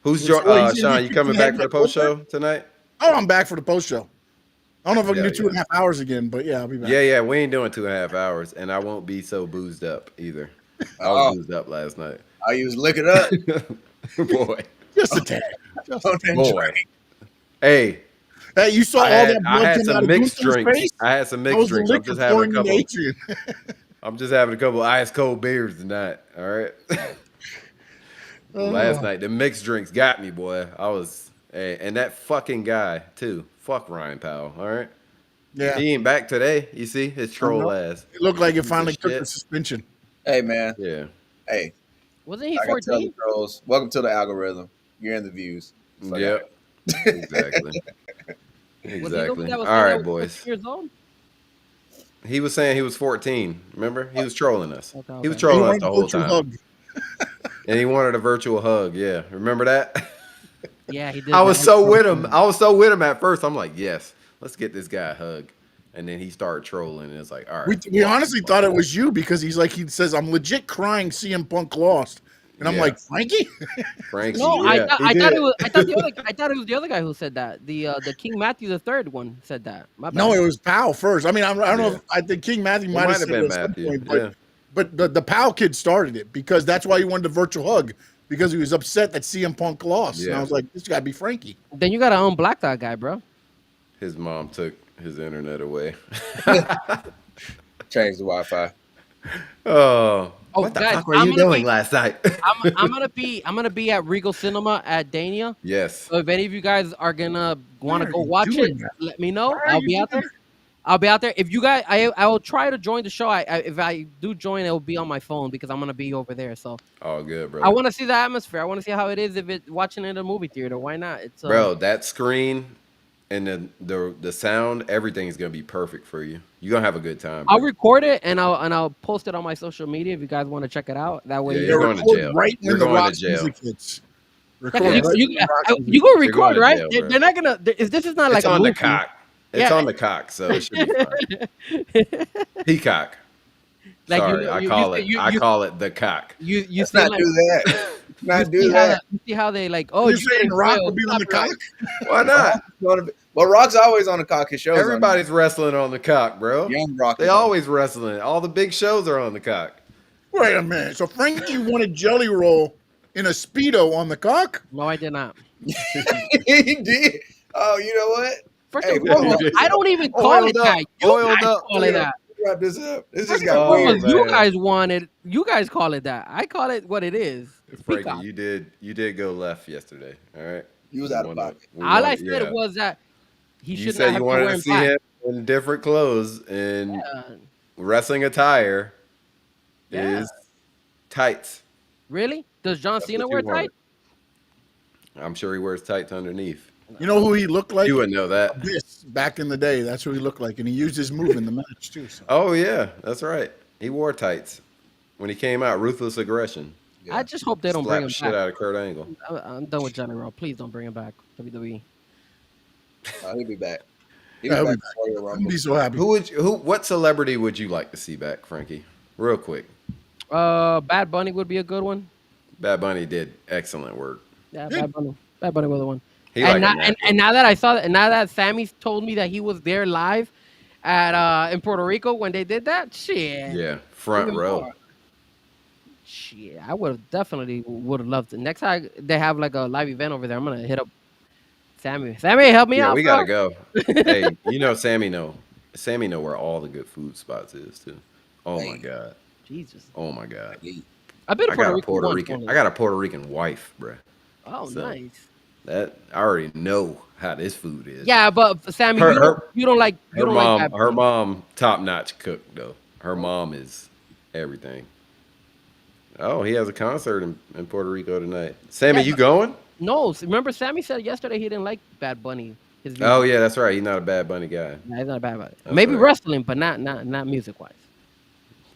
Who's So what, he's gonna Sean? be You coming kicking back for the head post like show tonight? Oh, I'm back for the post show. I don't know if I can Yeah, do 2.5 hours again, but yeah, I'll be back. Yeah. We ain't doing 2.5 hours, and I won't be so boozed up either. I was boozed up last night. Oh, you was looking up. Boy. Just a tad. On that Boy. train. Hey, Hey, you saw all that I blood had come out some of mixed Gunther's drinks. face? I had some That mixed was the drinks. I'm liquor just having a pouring into couple. Adrian. I'm just having a couple ice cold beers tonight. All right. Last night, the mixed drinks got me, boy. Hey, and that fucking guy too. Fuck Ryan Powell. All right. Yeah. He ain't back today. You see his troll know. ass. It looked like it Piece of finally took shit. the suspension. Hey, man. Yeah. Hey, Wasn't he I gotta tell the 14? trolls, welcome to the algorithm. You're in the views. Fuck Yep. out. Exactly. Was he the one Exactly. that was All saying right, that was boys. 14 years old? He was saying he was 14. Remember? He was trolling us. Okay, He was okay. He trolling us wanted the a whole virtual time. hug. And he wanted a virtual hug. Yeah. Remember that? Yeah, he did. I was that. so with him. I was so with him at first. I'm like, yes, let's get this guy a hug. And then he started trolling, and it's like, all right. We honestly thought it was you because he says, I'm legit crying CM Punk lost. And I'm Yeah. like, Frankie? Frankie. No, yeah, I he thought did. it was. I thought it was the other guy who said that. The King Matthew the third one said that. My bad. No, it was Powell first. I mean, I don't know Yeah. if I think King Matthew It might have said been it at some Matthew. point, Yeah. but the Powell kid started it because that's why he wanted the virtual hug because he was upset that CM Punk lost. And Yeah. I was like, this got to be Frankie. Then you gotta unblock that guy, bro. His mom took his internet away. Change the Wi-Fi. Oh. Oh, What the guys, fuck were I'm you gonna doing be- last night? I'm gonna be at Regal Cinema at Dania. Yes. So if any of you guys are gonna want to Why go are you watch doing it, that? let me know. Why are I'll you be out doing there. I'll be out there. If you guys, I will try to join the show. If I do join, it will be on my phone because I'm gonna be over there. So Oh, good, bro. I want to see the atmosphere. I want to see how it is if it watching in a movie theater. Why not? It's Bro, that screen and the sound, everything's gonna be perfect for you. You're gonna have a good time. I'll bro. record it and I'll post it on my social media if you guys want to check it out. That way, Yeah, you you're know- going to Record jail. right You're when the going to Rock's jail. music hits. Yeah, Record 'cause right you, when you, the Rock's music you go You're going record, to right? jail, They- bro. They're not gonna. This is not like It's a on movie. the cock. It's Yeah. on the cock, so it should be fine. Peacock. Like, Sorry, I call it the cock. You Let's see not like, do that. Not do that. you see how they like. Oh, You're you saying getting Rock spoiled. would be on the cock? Why not? Well, Rock's always on the cock. His shows on Everybody's wrestling on the cock, bro. Young Rock. They is on- always wrestling. All the big shows are on the cock. Wait a minute. So Frankie wanted Jelly Roll in a Speedo on the cock? No, I did not. He did. Oh, you know what? First Hey, of we- all, I don't even call Oiled it up, that. You oiled guys up. call it that. Wrap this up. This just First got of all, Oh, weird. you man. guys wanted. You guys call it that. I call it what it is. It's Frankie, peacock. you did go left yesterday. All right. You was out of pocket. All I said was that he You should said not have you to wanted wear to see black. him in different clothes and Yeah. wrestling attire Yeah. is tights. Really? Does John That's Cena what wear you wanted. tights? I'm sure he wears tights underneath. You know who he looked like? You wouldn't know that. Abyss back in the day. That's who he looked like. And he used his move in the match, too. So. Oh yeah, that's right. He wore tights when he came out. Ruthless aggression. Yeah. I just hope they don't Slap bring him the shit back. out of Kurt Angle. I'm done with Johnny Raw. Please don't bring him back. WWE. He'll be back. He'll Yeah, he'll be be back before the I'd Rumble. be so happy. What celebrity would you like to see back, Frankie? Real quick. Bad Bunny would be a good one. Bad Bunny did excellent work. Yeah, Yeah. Bad Bunny. Bad Bunny was the one. He And like now, a natural. and now that I saw that, and now that Sammy told me that he was there live, at in Puerto Rico when they did that. Shit. Yeah, front Even row. more. Shit, I would have loved it. Next time they have like a live event over there, I'm gonna hit up Sammy. Sammy, help me Yeah, out, we bro. gotta go. Hey, you know Sammy know where all the good food spots is too. Oh my Man. god. Jesus, Oh my god. I've been to I Puerto got a Rico Puerto once. Rican. Only. I got a Puerto Rican wife, bruh. Oh, So nice. that I already know how this food is. Yeah, but Sammy, Her you her don't like her Bad her Bunny. mom top notch cook though. Her mom is everything. Oh, he has a concert in Puerto Rico tonight. Sammy, Yeah, you but going? no. Remember, Sammy said yesterday he didn't like Bad Bunny. His Oh music. yeah, that's right. He's not a Bad Bunny guy. Nah, he's not a Bad Bunny. That's Maybe right. wrestling, but not music wise.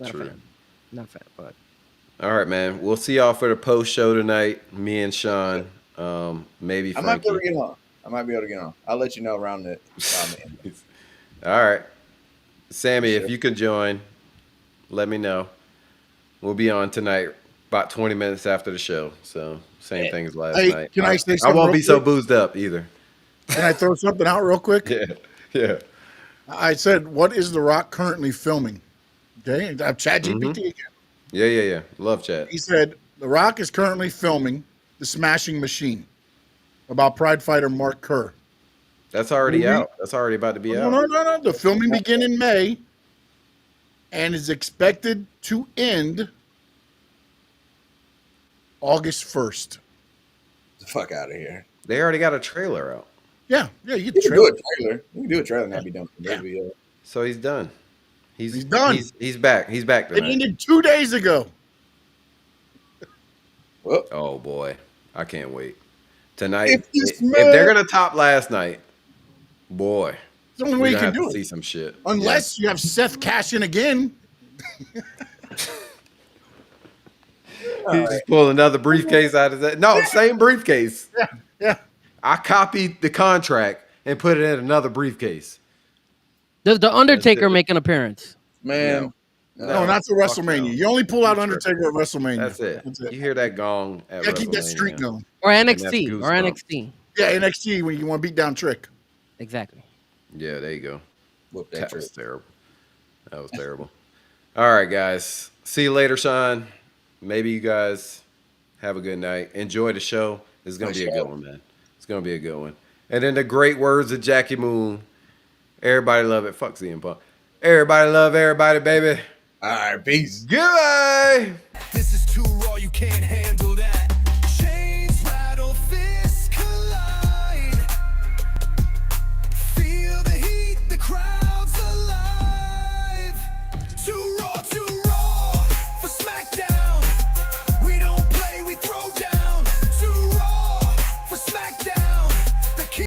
Not a True. fan. Not a fan. But All right, man. We'll see y'all for the post show tonight. Me and Sean, maybe I might be able Frankie. to get on. I'll let you know around the end. All right, Sammy, Sure. if you can join, let me know. We'll be on tonight about 20 minutes after the show. So same thing as last Hey, night. can I say I something won't real be so quick? boozed up either. Can I throw something out real quick? Yeah, yeah. I said, what is The Rock currently filming? Okay, I'm ChatGPT again. Yeah. Love chat. He said, The Rock is currently filming The Smashing Machine about Pride fighter Mark Kerr. That's already Movie? out. That's already about to be No, out. no. The filming began in May and is expected to end August 1st. The fuck out of here. They already got a trailer out, Yeah, you You get can trailer. do a trailer. You can do a trailer and that'd be done for the movie. so he's done. He's done. He's back. He's back It tonight. ended 2 days ago. Well, Oh boy, I can't wait. Tonight, If this if they're man- gonna top last night, boy, It's the only we're way you gonna can have do to see it. some shit. Unless you have Seth cash in again. He just pulled another briefcase out of that. No, same briefcase. Yeah. I copied the contract and put it in another briefcase. does the Undertaker it. make an appearance? man. No, not to fuck WrestleMania. no. You only pull out You Undertaker at WrestleMania. That's it. You hear that gong at You gotta keep that streak WrestleMania. going. Or that's NXT? Or goosebumps. NXT? Yeah, NXT when you want to beat down Trick. Exactly. Yeah, there you go. Whoop that That trick. was terrible. That was terrible. All right, guys. See you later, Sean. Maybe you guys have a good night. Enjoy the show. It's going to be a good one, man. It's going to be a good one. And in the great words of Jackie Moon, everybody love it. Fuck CM Punk. Everybody love everybody, baby. All right, peace. Goodbye. This is too